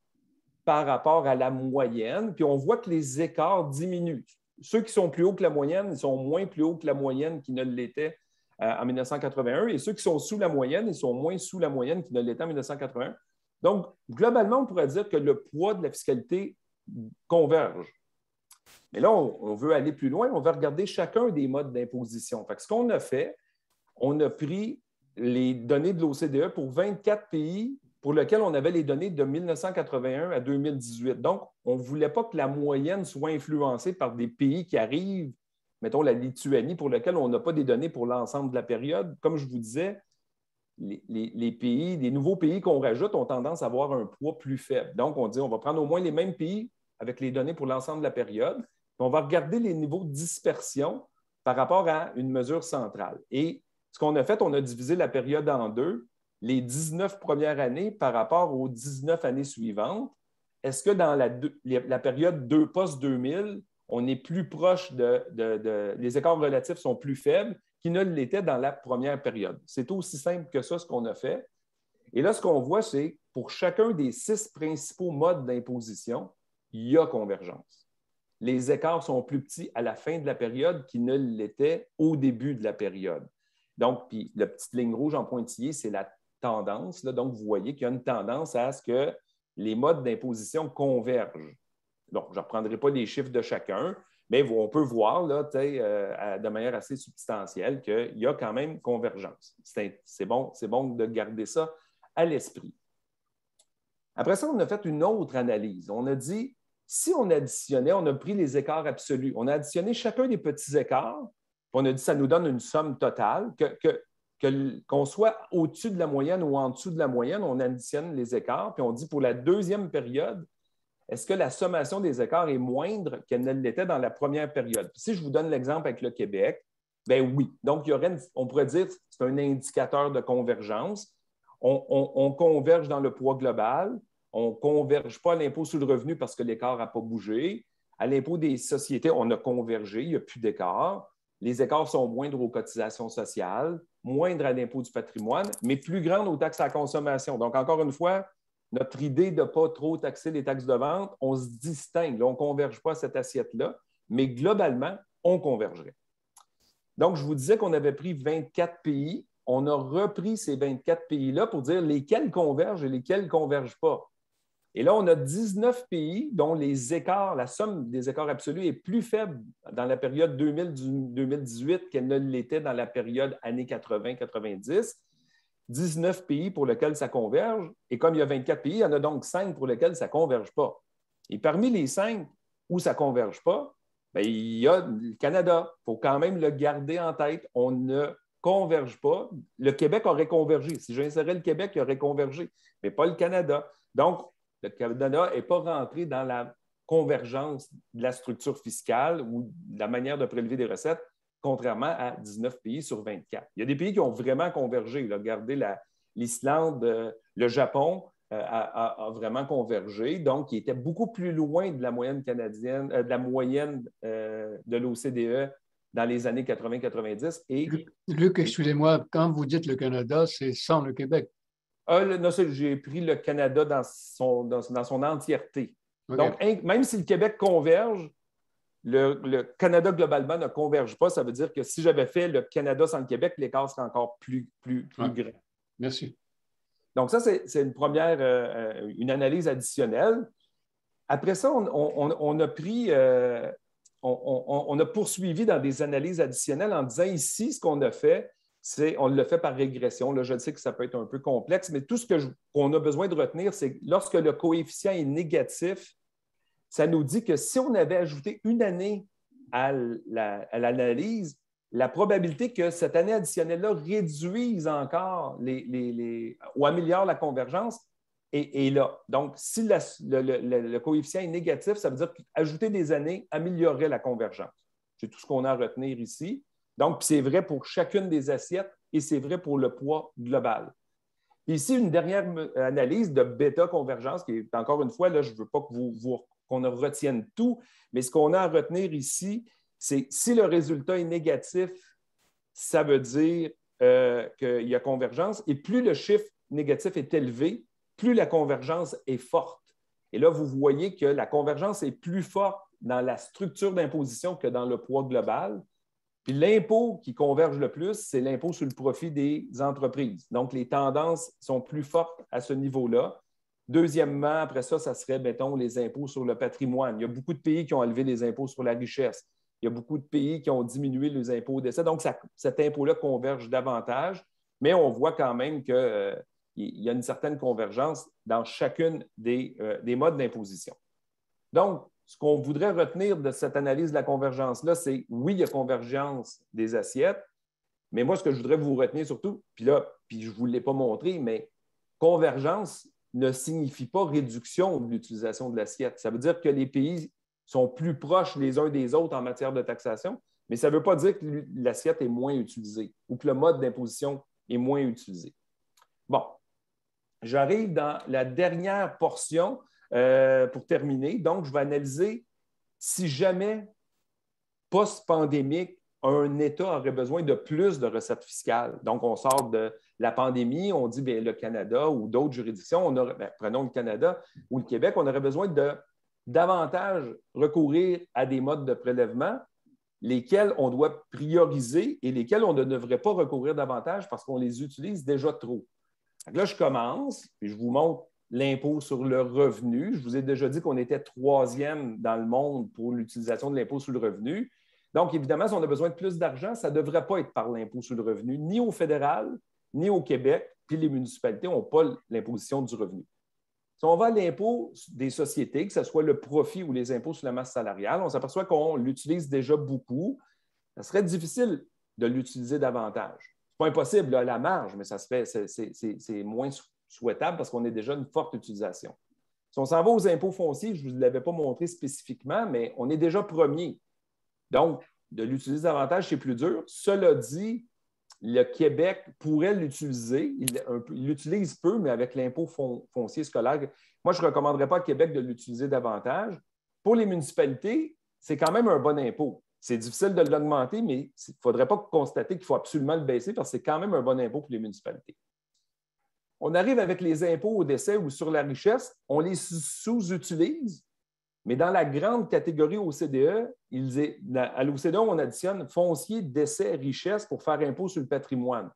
[SPEAKER 5] par rapport à la moyenne, puis on voit que les écarts diminuent. Ceux qui sont plus hauts que la moyenne, ils sont moins plus hauts que la moyenne qui ne l'était en 1981, et ceux qui sont sous la moyenne, ils sont moins sous la moyenne qui ne l'étaient en 1981. Donc, globalement, on pourrait dire que le poids de la fiscalité converge. Mais là, on veut aller plus loin, on va regarder chacun des modes d'imposition. Ce qu'on a fait, on a pris les données de l'OCDE pour 24 pays pour lesquels on avait les données de 1981 à 2018. Donc, on ne voulait pas que la moyenne soit influencée par des pays qui arrivent, mettons la Lituanie, pour lequel on n'a pas des données pour l'ensemble de la période. Comme je vous disais, les nouveaux pays qu'on rajoute ont tendance à avoir un poids plus faible. Donc, on dit on va prendre au moins les mêmes pays avec les données pour l'ensemble de la période. Puis on va regarder les niveaux de dispersion par rapport à une mesure centrale. Et ce qu'on a fait, on a divisé la période en deux, les 19 premières années par rapport aux 19 années suivantes. Est-ce que dans la période post-2000, on est plus proche les écarts relatifs sont plus faibles qu'ils ne l'étaient dans la première période? C'est aussi simple que ça, ce qu'on a fait. Et là, ce qu'on voit, c'est pour chacun des 6 principaux modes d'imposition, il y a convergence. Les écarts sont plus petits à la fin de la période qu'ils ne l'étaient au début de la période. Donc, puis la petite ligne rouge en pointillé, c'est la tendance. Là. Donc, vous voyez qu'il y a une tendance à ce que les modes d'imposition convergent. Donc, je ne reprendrai pas les chiffres de chacun, mais on peut voir là, de manière assez substantielle qu'il y a quand même convergence. C'est bon de garder ça à l'esprit. Après ça, on a fait une autre analyse. On a dit, si on additionnait, on a pris les écarts absolus, on a additionné chacun des petits écarts, on a dit ça nous donne une somme totale, qu'on soit au-dessus de la moyenne ou en dessous de la moyenne, on additionne les écarts, puis on dit pour la deuxième période, est-ce que la sommation des écarts est moindre qu'elle ne l'était dans la première période? Puis si je vous donne l'exemple avec le Québec, Ben oui. Donc, on pourrait dire que c'est un indicateur de convergence. On converge dans le poids global. On ne converge pas à l'impôt sur le revenu parce que l'écart n'a pas bougé. À l'impôt des sociétés, on a convergé, il n'y a plus d'écart. Les écarts sont moindres aux cotisations sociales, moindres à l'impôt du patrimoine, mais plus grandes aux taxes à la consommation. Donc, encore une fois, notre idée de ne pas trop taxer les taxes de vente, on se distingue. Là, on ne converge pas à cette assiette-là, mais globalement, on convergerait. Donc, je vous disais qu'on avait pris 24 pays. On a repris ces 24 pays-là pour dire lesquels convergent et lesquels ne convergent pas. Et là, on a 19 pays dont les écarts, la somme des écarts absolus est plus faible dans la période 2000-2018 qu'elle ne l'était dans la période années 80-90. 19 pays pour lesquels ça converge. Et comme il y a 24 pays, il y en a donc 5 pour lesquels ça ne converge pas. Et parmi les 5 où ça ne converge pas, bien, il y a le Canada. Il faut quand même le garder en tête. On ne converge pas. Le Québec aurait convergé. Si j'insérais le Québec, il aurait convergé, mais pas le Canada. Donc, le Canada n'est pas rentré dans la convergence de la structure fiscale ou de la manière de prélever des recettes, contrairement à 19 pays sur 24. Il y a des pays qui ont vraiment convergé. Là. Regardez l'Islande, le Japon a vraiment convergé, donc qui était beaucoup plus loin de la moyenne canadienne, de la moyenne de l'OCDE dans les années 80-90.
[SPEAKER 2] Luc, excusez-moi, quand vous dites le Canada, c'est sans le Québec.
[SPEAKER 5] Non, j'ai pris le Canada dans son entièreté. Okay. Donc, même si le Québec converge, le Canada globalement ne converge pas. Ça veut dire que si j'avais fait le Canada sans le Québec, l'écart serait encore plus grand.
[SPEAKER 2] Merci.
[SPEAKER 5] Donc, ça, c'est une première, une analyse additionnelle. Après ça, on a pris, on a poursuivi dans des analyses additionnelles en disant ici, ce qu'on a fait, on le fait par régression. Là, je sais que ça peut être un peu complexe, mais tout ce qu'on a besoin de retenir, c'est que lorsque le coefficient est négatif, ça nous dit que si on avait ajouté une année à l'analyse, la probabilité que cette année additionnelle-là réduise encore ou améliore la convergence est là. Donc, si le coefficient est négatif, ça veut dire qu'ajouter des années améliorerait la convergence. C'est tout ce qu'on a à retenir ici. Donc, c'est vrai pour chacune des assiettes et c'est vrai pour le poids global. Ici, une dernière analyse de bêta-convergence, qui est encore une fois, là, je ne veux pas qu'on retienne tout, mais ce qu'on a à retenir ici, c'est si le résultat est négatif, ça veut dire qu'il y a convergence, et plus le chiffre négatif est élevé, plus la convergence est forte. Et là, vous voyez que la convergence est plus forte dans la structure d'imposition que dans le poids global. Puis l'impôt qui converge le plus, c'est l'impôt sur le profit des entreprises. Donc, les tendances sont plus fortes à ce niveau-là. Deuxièmement, après ça, ça serait, mettons, les impôts sur le patrimoine. Il y a beaucoup de pays qui ont enlevé les impôts sur la richesse. Il y a beaucoup de pays qui ont diminué les impôts au décès. Donc, cet impôt-là converge davantage, mais on voit quand même qu'il y a une certaine convergence dans chacune des modes d'imposition. Donc, ce qu'on voudrait retenir de cette analyse de la convergence-là, c'est oui, il y a convergence des assiettes, mais moi, ce que je voudrais vous retenir surtout, puis je ne vous l'ai pas montré, mais convergence ne signifie pas réduction de l'utilisation de l'assiette. Ça veut dire que les pays sont plus proches les uns des autres en matière de taxation, mais ça ne veut pas dire que l'assiette est moins utilisée ou que le mode d'imposition est moins utilisé. Bon, j'arrive dans la dernière portion pour terminer. Donc, je vais analyser si jamais post-pandémique, un État aurait besoin de plus de recettes fiscales. Donc, on sort de la pandémie, on dit bien, le Canada ou d'autres juridictions, prenons le Canada ou le Québec, on aurait besoin de davantage recourir à des modes de prélèvement, lesquels on doit prioriser et lesquels on ne devrait pas recourir davantage parce qu'on les utilise déjà trop. Donc là, je commence, puis je vous montre l'impôt sur le revenu. Je vous ai déjà dit qu'on était 3e dans le monde pour l'utilisation de l'impôt sur le revenu. Donc, évidemment, si on a besoin de plus d'argent, ça ne devrait pas être par l'impôt sur le revenu, ni au fédéral, ni au Québec, puis les municipalités n'ont pas l'imposition du revenu. Si on va à l'impôt des sociétés, que ce soit le profit ou les impôts sur la masse salariale, on s'aperçoit qu'on l'utilise déjà beaucoup. Ça serait difficile de l'utiliser davantage. Ce n'est pas impossible là, à la marge, mais c'est moins souhaitable parce qu'on a déjà une forte utilisation. Si on s'en va aux impôts fonciers, je ne vous l'avais pas montré spécifiquement, mais on est déjà premier. Donc, de l'utiliser davantage, c'est plus dur. Cela dit, le Québec pourrait l'utiliser. Il l'utilise peu, mais avec l'impôt foncier scolaire. Moi, je ne recommanderais pas au Québec de l'utiliser davantage. Pour les municipalités, c'est quand même un bon impôt. C'est difficile de l'augmenter, mais il ne faudrait pas constater qu'il faut absolument le baisser parce que c'est quand même un bon impôt pour les municipalités. On arrive avec les impôts au décès ou sur la richesse, on les sous-utilise, mais dans la grande catégorie OCDE, à l'OCDE, on additionne foncier, décès, richesse pour faire impôt sur le patrimoine.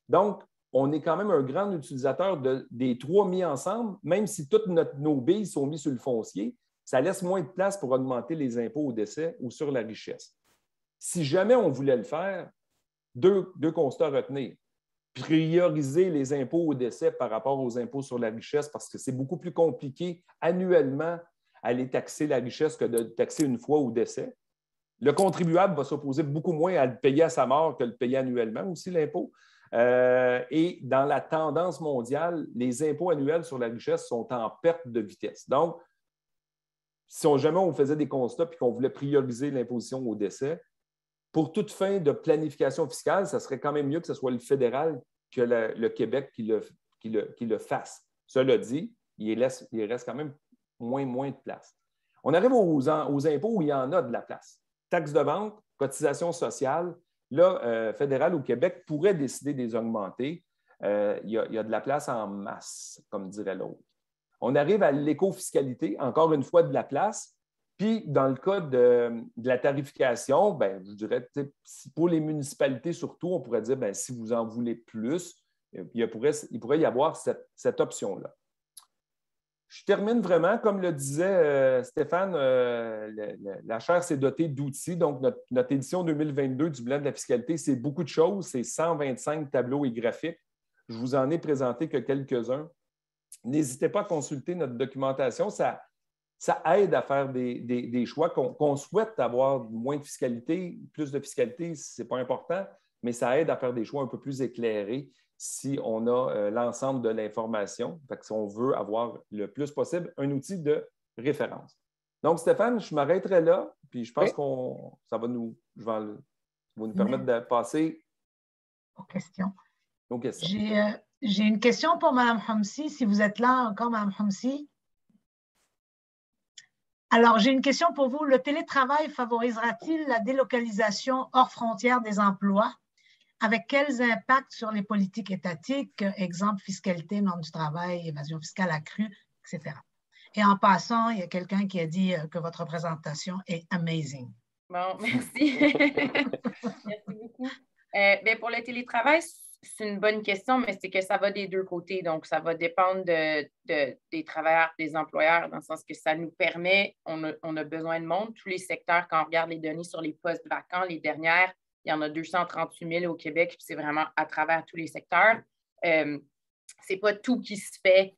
[SPEAKER 5] Donc, on est quand même un grand utilisateur des trois mis ensemble, même si toutes nos billes sont mises sur le foncier, ça laisse moins de place pour augmenter les impôts au décès ou sur la richesse. Si jamais on voulait le faire, deux constats à retenir. Prioriser les impôts au décès par rapport aux impôts sur la richesse parce que c'est beaucoup plus compliqué annuellement aller taxer la richesse que de taxer une fois au décès. Le contribuable va s'opposer beaucoup moins à le payer à sa mort que le payer annuellement aussi, l'impôt. Et dans la tendance mondiale, les impôts annuels sur la richesse sont en perte de vitesse. Donc, si jamais on faisait des constats et qu'on voulait prioriser l'imposition au décès, pour toute fin de planification fiscale, ça serait quand même mieux que ce soit le fédéral que le Québec qui le fasse. Cela dit, il reste quand même moins de place. On arrive aux impôts où il y en a de la place. Taxes de vente, cotisations sociales. Là, fédéral au Québec pourrait décider de les augmenter. Il y a de la place en masse, comme dirait l'autre. On arrive à l'éco-fiscalité, encore une fois de la place. Puis, dans le cas de la tarification, bien, je dirais, pour les municipalités surtout, on pourrait dire, bien, si vous en voulez plus, il pourrait y avoir cette option-là. Je termine vraiment, comme le disait Stéphane, la chaire s'est dotée d'outils. Donc, notre édition 2022 du bilan de la fiscalité, c'est beaucoup de choses. C'est 125 tableaux et graphiques. Je vous en ai présenté que quelques-uns. N'hésitez pas à consulter notre documentation. Ça aide à faire des choix. Qu'on souhaite avoir moins de fiscalité, plus de fiscalité, ce n'est pas important, mais ça aide à faire des choix un peu plus éclairés si on a l'ensemble de l'information. Si on veut avoir le plus possible un outil de référence. Donc, Stéphane, je m'arrêterai là, puis je pense ça va nous permettre de passer
[SPEAKER 1] aux questions.
[SPEAKER 5] Aux questions.
[SPEAKER 1] J'ai une question pour Mme Homsi, si vous êtes là encore, Mme Homsi. Alors, j'ai une question pour vous. Le télétravail favorisera-t-il la délocalisation hors frontières des emplois? Avec quels impacts sur les politiques étatiques, exemple fiscalité, normes du travail, évasion fiscale accrue, etc. Et en passant, il y a quelqu'un qui a dit que votre présentation est amazing.
[SPEAKER 3] Bon, merci. Merci beaucoup. Bien, pour le télétravail, c'est une bonne question, mais c'est que ça va des deux côtés. Donc, ça va dépendre des travailleurs, des employeurs, dans le sens que ça nous permet, on a besoin de monde. Tous les secteurs, quand on regarde les données sur les postes vacants, les dernières, il y en a 238 000 au Québec, puis c'est vraiment à travers tous les secteurs. C'est pas tout qui se fait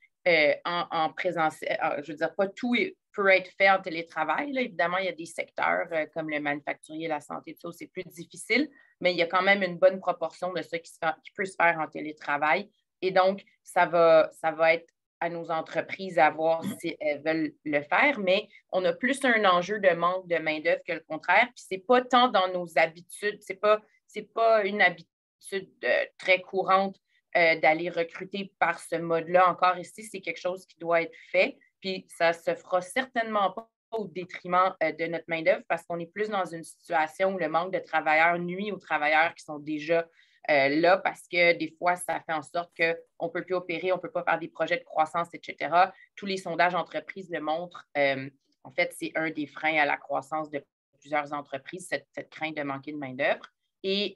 [SPEAKER 3] en présentiel. Je veux dire, pas tout peut être fait en télétravail. Là. Évidemment, il y a des secteurs comme le manufacturier, la santé, tout ça, où c'est plus difficile, mais il y a quand même une bonne proportion de ça qui peut se faire en télétravail. Et donc, ça va être à nos entreprises à voir si elles veulent le faire, mais on a plus un enjeu de manque de main-d'œuvre que le contraire. Puis ce n'est pas tant dans nos habitudes, ce n'est pas une habitude très courante d'aller recruter par ce mode-là. Encore ici, c'est quelque chose qui doit être fait. Puis ça ne se fera certainement pas au détriment de notre main-d'œuvre parce qu'on est plus dans une situation où le manque de travailleurs nuit aux travailleurs qui sont déjà là parce que des fois, ça fait en sorte qu'on ne peut plus opérer, on ne peut pas faire des projets de croissance, etc. Tous les sondages entreprises le montrent. En fait, c'est un des freins à la croissance de plusieurs entreprises, cette crainte de manquer de main-d'œuvre. Et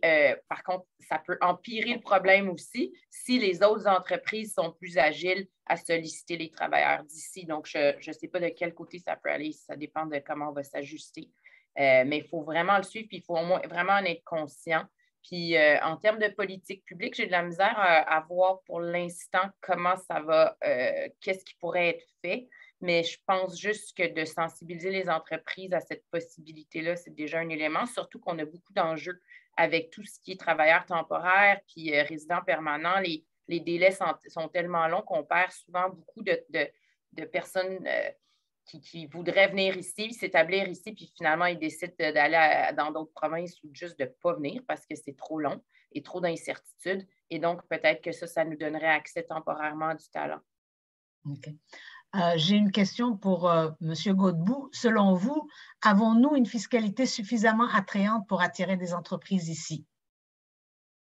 [SPEAKER 3] par contre, ça peut empirer le problème aussi si les autres entreprises sont plus agiles à solliciter les travailleurs d'ici. Donc, je ne sais pas de quel côté ça peut aller, ça dépend de comment on va s'ajuster. Mais il faut vraiment le suivre, puis il faut au moins vraiment en être conscient. Puis en termes de politique publique, j'ai de la misère à voir pour l'instant comment ça va, qu'est-ce qui pourrait être fait. Mais je pense juste que de sensibiliser les entreprises à cette possibilité-là, c'est déjà un élément, surtout qu'on a beaucoup d'enjeux avec tout ce qui est travailleurs temporaires puis résidents permanents. Les délais sont tellement longs qu'on perd souvent beaucoup de personnes qui voudraient venir ici, s'établir ici, puis finalement, ils décident d'aller dans d'autres provinces ou juste de ne pas venir parce que c'est trop long et trop d'incertitudes. Et donc, peut-être que ça nous donnerait accès temporairement à du talent.
[SPEAKER 1] OK. J'ai une question pour M. Godbout. Selon vous, avons-nous une fiscalité suffisamment attrayante pour attirer des entreprises ici?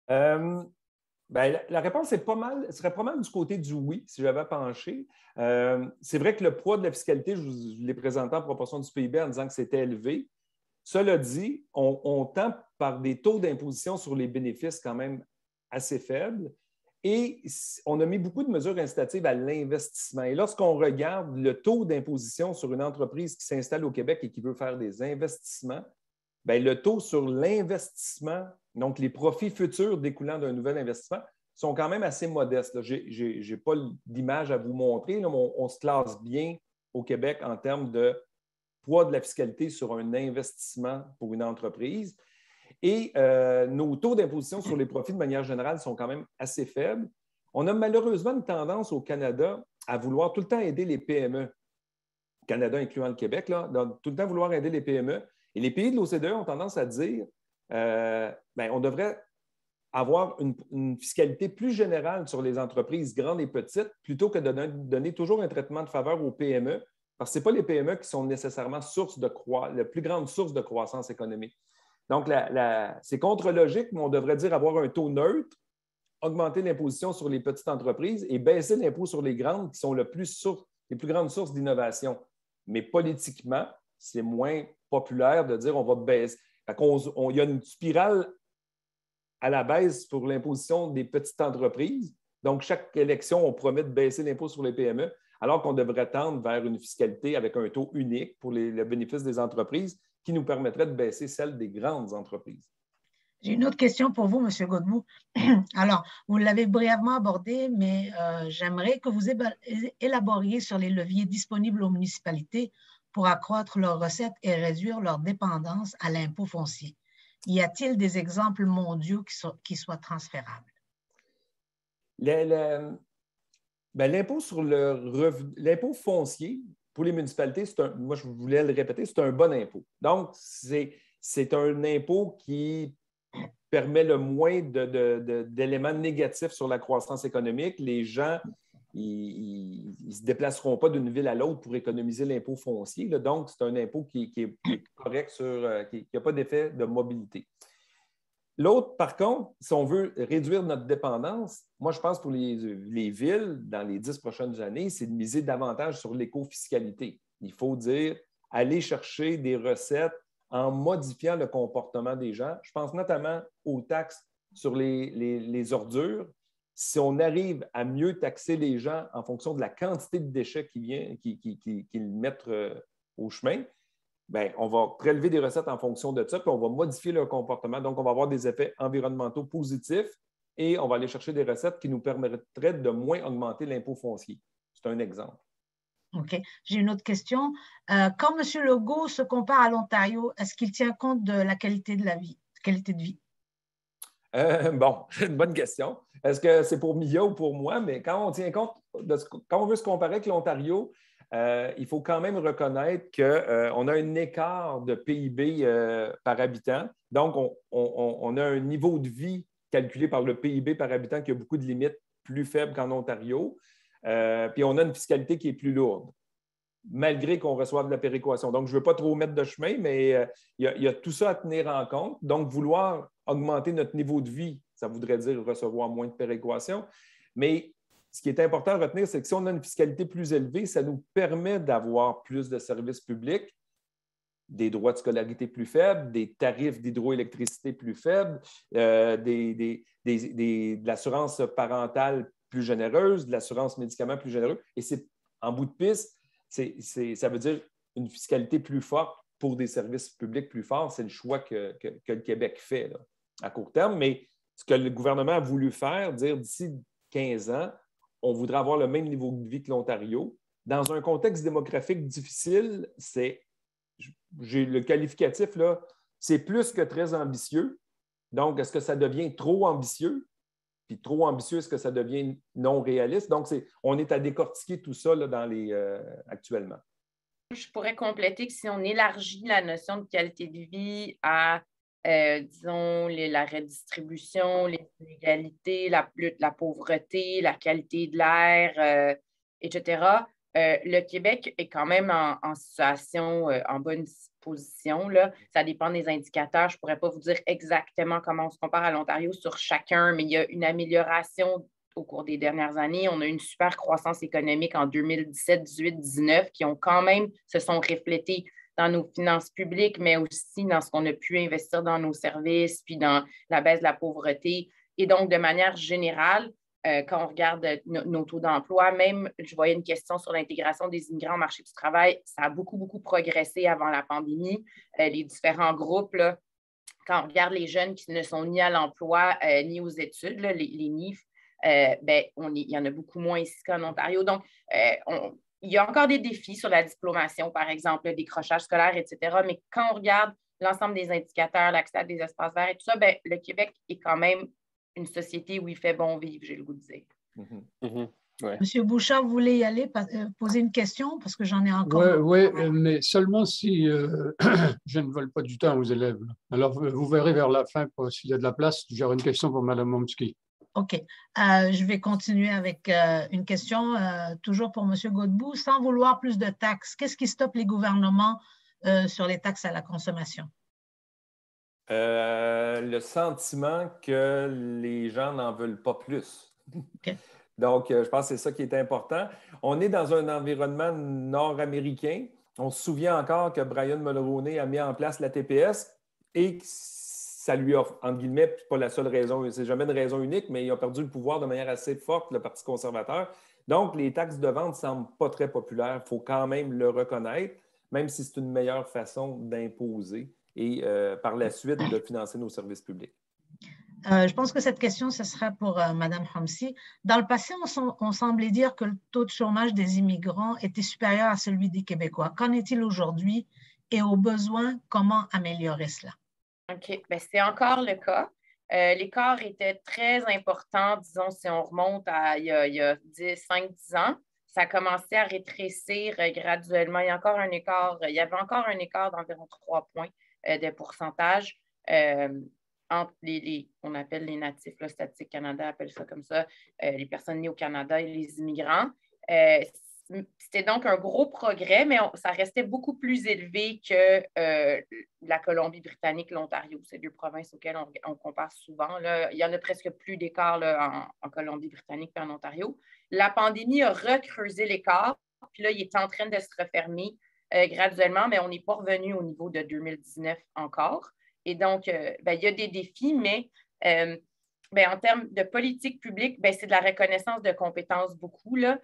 [SPEAKER 5] La réponse serait pas mal du côté du oui, si j'avais penché. C'est vrai que le poids de la fiscalité, je l'ai présenté en proportion du PIB en disant que c'était élevé. Cela dit, on tend par des taux d'imposition sur les bénéfices quand même assez faibles et on a mis beaucoup de mesures incitatives à l'investissement. Et lorsqu'on regarde le taux d'imposition sur une entreprise qui s'installe au Québec et qui veut faire des investissements, bien, le taux sur l'investissement, donc les profits futurs découlant d'un nouvel investissement, sont quand même assez modestes. Je n'ai pas d'image à vous montrer, là, mais on se classe bien au Québec en termes de poids de la fiscalité sur un investissement pour une entreprise. Et nos taux d'imposition sur les profits, de manière générale, sont quand même assez faibles. On a malheureusement une tendance au Canada à vouloir tout le temps aider les PME. Canada incluant le Québec, là, tout le temps vouloir aider les PME. Et les pays de l'OCDE ont tendance à dire on devrait avoir une fiscalité plus générale sur les entreprises grandes et petites plutôt que de donner toujours un traitement de faveur aux PME, parce que ce n'est pas les PME qui sont nécessairement la plus grande source de croissance économique. Donc, c'est contre-logique, mais on devrait dire avoir un taux neutre, augmenter l'imposition sur les petites entreprises et baisser l'impôt sur les grandes qui sont les plus grandes sources d'innovation. Mais politiquement, c'est moins populaire de dire on va baisser. Il y a une spirale à la baisse pour l'imposition des petites entreprises. Donc, chaque élection, on promet de baisser l'impôt sur les PME, alors qu'on devrait tendre vers une fiscalité avec un taux unique pour le bénéfice des entreprises qui nous permettrait de baisser celle des grandes entreprises.
[SPEAKER 1] J'ai une autre question pour vous, M. Godbout. Alors, vous l'avez brièvement abordé, mais j'aimerais que vous élaboriez sur les leviers disponibles aux municipalités pour accroître leurs recettes et réduire leur dépendance à l'impôt foncier. Y a-t-il des exemples mondiaux qui soient transférables?
[SPEAKER 5] L'impôt sur l'impôt foncier pour les municipalités, moi je voulais le répéter, c'est un bon impôt. Donc, c'est un impôt qui permet le moins d'éléments négatifs sur la croissance économique. Les gens, ils ne se déplaceront pas d'une ville à l'autre pour économiser l'impôt foncier. Là. Donc, c'est un impôt qui est correct, qui n'a pas d'effet de mobilité. L'autre, par contre, si on veut réduire notre dépendance, moi, je pense pour les villes, dans les 10 prochaines années, c'est de miser davantage sur l'écofiscalité. Il faut dire, aller chercher des recettes en modifiant le comportement des gens. Je pense notamment aux taxes sur les ordures. Si on arrive à mieux taxer les gens en fonction de la quantité de déchets qu'ils mettent au chemin, bien, on va prélever des recettes en fonction de ça, puis on va modifier leur comportement. Donc, on va avoir des effets environnementaux positifs et on va aller chercher des recettes qui nous permettraient de moins augmenter l'impôt foncier. C'est un exemple.
[SPEAKER 1] OK. J'ai une autre question. Quand M. Legault se compare à l'Ontario, est-ce qu'il tient compte de la qualité de vie?
[SPEAKER 5] Bon, une bonne question. Est-ce que c'est pour Mia ou pour moi? Mais quand on tient compte quand on veut se comparer avec l'Ontario, il faut quand même reconnaître qu'on a un écart de PIB par habitant. Donc, on a un niveau de vie calculé par le PIB par habitant qui a beaucoup de limites plus faibles qu'en Ontario. Puis on a une fiscalité qui est plus lourde, malgré qu'on reçoive de la péréquation. Donc, je ne veux pas trop mettre de chemin, mais il y a tout ça à tenir en compte. Donc, vouloir augmenter notre niveau de vie, ça voudrait dire recevoir moins de péréquation. Mais ce qui est important à retenir, c'est que si on a une fiscalité plus élevée, ça nous permet d'avoir plus de services publics, des droits de scolarité plus faibles, des tarifs d'hydroélectricité plus faibles, de l'assurance parentale plus généreuse, de l'assurance médicaments plus généreuse. Et c'est, en bout de piste, ça veut dire une fiscalité plus forte pour des services publics plus forts. C'est le choix que le Québec fait là, à court terme. Mais ce que le gouvernement a voulu faire, dire d'ici 15 ans, on voudrait avoir le même niveau de vie que l'Ontario. Dans un contexte démographique difficile, j'ai le qualificatif, là, c'est plus que très ambitieux. Donc, est-ce que ça devient trop ambitieux? Puis trop ambitieux, est-ce que ça devient non réaliste? Donc, on est à décortiquer tout ça là, actuellement.
[SPEAKER 3] Je pourrais compléter que si on élargit la notion de qualité de vie à, disons, la redistribution, les inégalités, la lutte, la pauvreté, la qualité de l'air, etc., le Québec est quand même en situation, en bonne position, là. Ça dépend des indicateurs. Je ne pourrais pas vous dire exactement comment on se compare à l'Ontario sur chacun, mais il y a une amélioration au cours des dernières années. On a eu une super croissance économique en 2017, 18, 19 qui ont quand même se sont reflétés dans nos finances publiques, mais aussi dans ce qu'on a pu investir dans nos services, puis dans la baisse de la pauvreté. Et donc, de manière générale, quand on regarde nos taux d'emploi, même, je voyais une question sur l'intégration des immigrants au marché du travail, ça a beaucoup, beaucoup progressé avant la pandémie. Les différents groupes, là, quand on regarde les jeunes qui ne sont ni à l'emploi ni aux études, là, les NIF, il y en a beaucoup moins ici qu'en Ontario. Donc, il y a encore des défis sur la diplomation, par exemple, le décrochage scolaire, etc. Mais quand on regarde l'ensemble des indicateurs, l'accès à des espaces verts et tout ça, le Québec est quand même une société où il fait bon vivre, j'ai le goût de dire.
[SPEAKER 4] Ouais.
[SPEAKER 1] Monsieur Bouchard, vous voulez y aller, poser une question? Parce que j'en ai encore.
[SPEAKER 2] Oui, mais seulement si je ne vole pas du temps aux élèves. Alors, vous verrez vers la fin, s'il y a de la place, j'aurai une question pour Mme Momski.
[SPEAKER 1] OK. Je vais continuer avec une question, toujours pour M. Godbout. Sans vouloir plus de taxes, qu'est-ce qui stoppe les gouvernements sur les taxes à la consommation?
[SPEAKER 5] Le sentiment que les gens n'en veulent pas plus.
[SPEAKER 1] OK.
[SPEAKER 5] Donc, je pense que c'est ça qui est important. On est dans un environnement nord-américain. On se souvient encore que Brian Mulroney a mis en place la TPS et ça lui a, entre guillemets, pas la seule raison, c'est jamais une raison unique, mais il a perdu le pouvoir de manière assez forte, le Parti conservateur. Donc, les taxes de vente ne semblent pas très populaires. Il faut quand même le reconnaître, même si c'est une meilleure façon d'imposer et par la suite de financer nos services publics.
[SPEAKER 1] Je pense que cette question, ce sera pour Mme Homsi. Dans le passé, on semblait dire que le taux de chômage des immigrants était supérieur à celui des Québécois. Qu'en est-il aujourd'hui et aux besoins, comment améliorer cela?
[SPEAKER 3] OK. C'est encore le cas. L'écart était très important, disons, si on remonte à il y a 5-10 ans. Ça a commencé à rétrécir graduellement. Il y avait encore un écart d'environ 3 points de pourcentage entre on appelle les natifs, là, Statistique Canada appelle ça comme ça, les personnes nées au Canada et les immigrants. C'était donc un gros progrès, mais ça restait beaucoup plus élevé que la Colombie-Britannique, l'Ontario. C'est deux provinces auxquelles on compare souvent. Là. Il y en a presque plus d'écart en Colombie-Britannique qu'en Ontario. La pandémie a recreusé l'écart, puis là, il est en train de se refermer graduellement, mais on n'est pas revenu au niveau de 2019 encore. Et donc, il y a des défis, mais en termes de politique publique, c'est de la reconnaissance de compétences beaucoup, là,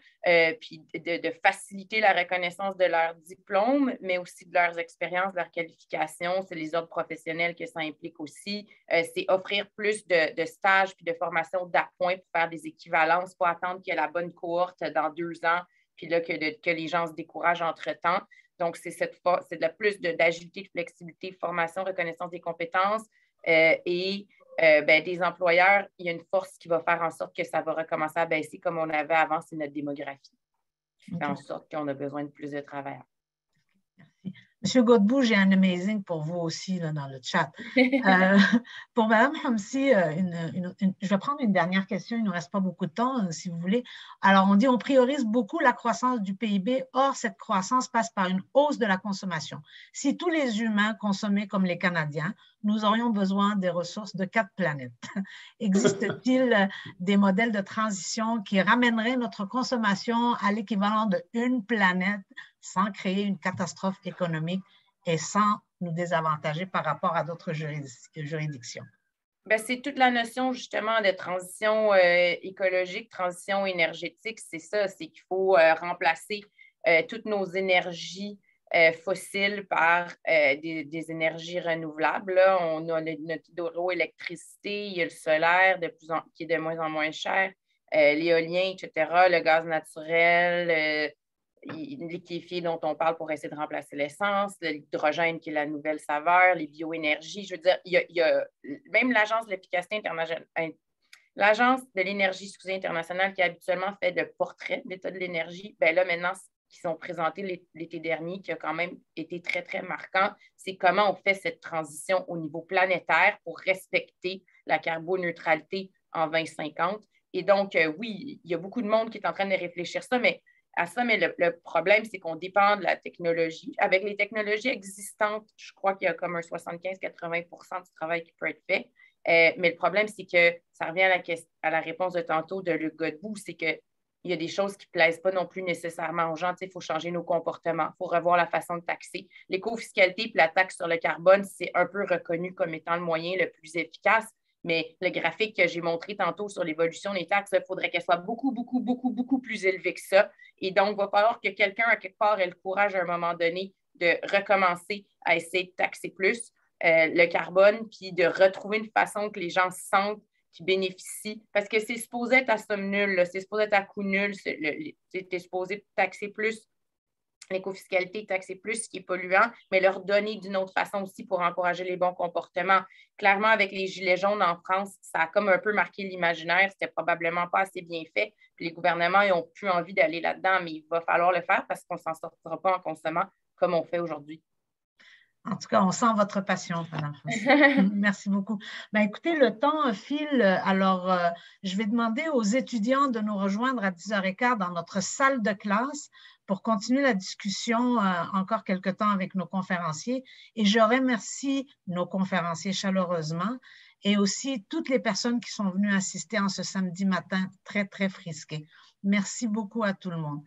[SPEAKER 3] puis de faciliter la reconnaissance de leurs diplômes, mais aussi de leurs expériences, de leurs qualifications. C'est les ordres professionnels que ça implique aussi. C'est offrir plus de stages puis de formations d'appoint pour faire des équivalences, pas attendre qu'il y ait la bonne cohorte dans 2 ans, puis là, que les gens se découragent entre-temps. Donc, c'est de plus d'agilité, de flexibilité, formation, reconnaissance des compétences et des employeurs, il y a une force qui va faire en sorte que ça va recommencer à baisser comme on avait avant, c'est notre démographie. Qui fait en sorte qu'on a besoin de plus de travailleurs.
[SPEAKER 1] Merci. Monsieur Godbout, j'ai un amazing pour vous aussi là, dans le chat. Pour Mme Homsi, je vais prendre une dernière question. Il ne nous reste pas beaucoup de temps, si vous voulez. Alors, on dit on priorise beaucoup la croissance du PIB. Or, cette croissance passe par une hausse de la consommation. Si tous les humains consommaient comme les Canadiens, nous aurions besoin des ressources de 4 planètes. Existe-t-il des modèles de transition qui ramèneraient notre consommation à l'équivalent d'une planète sans créer une catastrophe économique et sans nous désavantager par rapport à d'autres juridictions?
[SPEAKER 3] C'est toute la notion justement de transition écologique, transition énergétique. C'est ça, c'est qu'il faut remplacer toutes nos énergies fossiles par des énergies renouvelables. Là, on a notre hydroélectricité, il y a le solaire qui est de moins en moins cher, l'éolien, etc., le gaz naturel, liquéfié dont on parle pour essayer de remplacer l'essence, l'hydrogène qui est la nouvelle saveur, les bioénergies. Je veux dire, il y a même l'Agence de l'efficacité internationale, l'Agence de l'énergie internationale qui habituellement fait le portrait de l'état de l'énergie, là maintenant, qui sont présentés l'été dernier, qui a quand même été très, très marquant, c'est comment on fait cette transition au niveau planétaire pour respecter la carboneutralité en 2050. Et donc, oui, il y a beaucoup de monde qui est en train de réfléchir à ça, mais le problème, c'est qu'on dépend de la technologie. Avec les technologies existantes, je crois qu'il y a comme un 75-80% du travail qui peut être fait. Mais le problème, c'est que ça revient à la réponse de tantôt de Luc Godbout, c'est qu'il y a des choses qui ne plaisent pas non plus nécessairement aux gens. Il faut changer nos comportements, il faut revoir la façon de taxer. L'éco-fiscalité et la taxe sur le carbone, c'est un peu reconnu comme étant le moyen le plus efficace. Mais le graphique que j'ai montré tantôt sur l'évolution des taxes, il faudrait qu'elle soit beaucoup, beaucoup, beaucoup, beaucoup plus élevée que ça. Et donc, il va falloir que quelqu'un, à quelque part, ait le courage à un moment donné de recommencer à essayer de taxer plus le carbone, puis de retrouver une façon que les gens sentent qu'ils bénéficient. Parce que c'est supposé être à somme nulle, c'est supposé être à coût nul. Tu es supposé taxer plus l'éco-fiscalité, taxer plus ce qui est polluant, mais leur donner d'une autre façon aussi pour encourager les bons comportements. Clairement, avec les Gilets jaunes en France, ça a comme un peu marqué l'imaginaire. C'était probablement pas assez bien fait. Puis les gouvernements n'ont plus envie d'aller là-dedans, mais il va falloir le faire parce qu'on ne s'en sortira pas en consommant comme on fait aujourd'hui.
[SPEAKER 1] En tout cas, on sent votre passion, Madame Francis. Merci beaucoup. Ben, écoutez, le temps file. Alors, je vais demander aux étudiants de nous rejoindre à 10h15 dans notre salle de classe pour continuer la discussion encore quelque temps avec nos conférenciers. Et je remercie nos conférenciers chaleureusement et aussi toutes les personnes qui sont venues assister en ce samedi matin très, très frisqué. Merci beaucoup à tout le monde.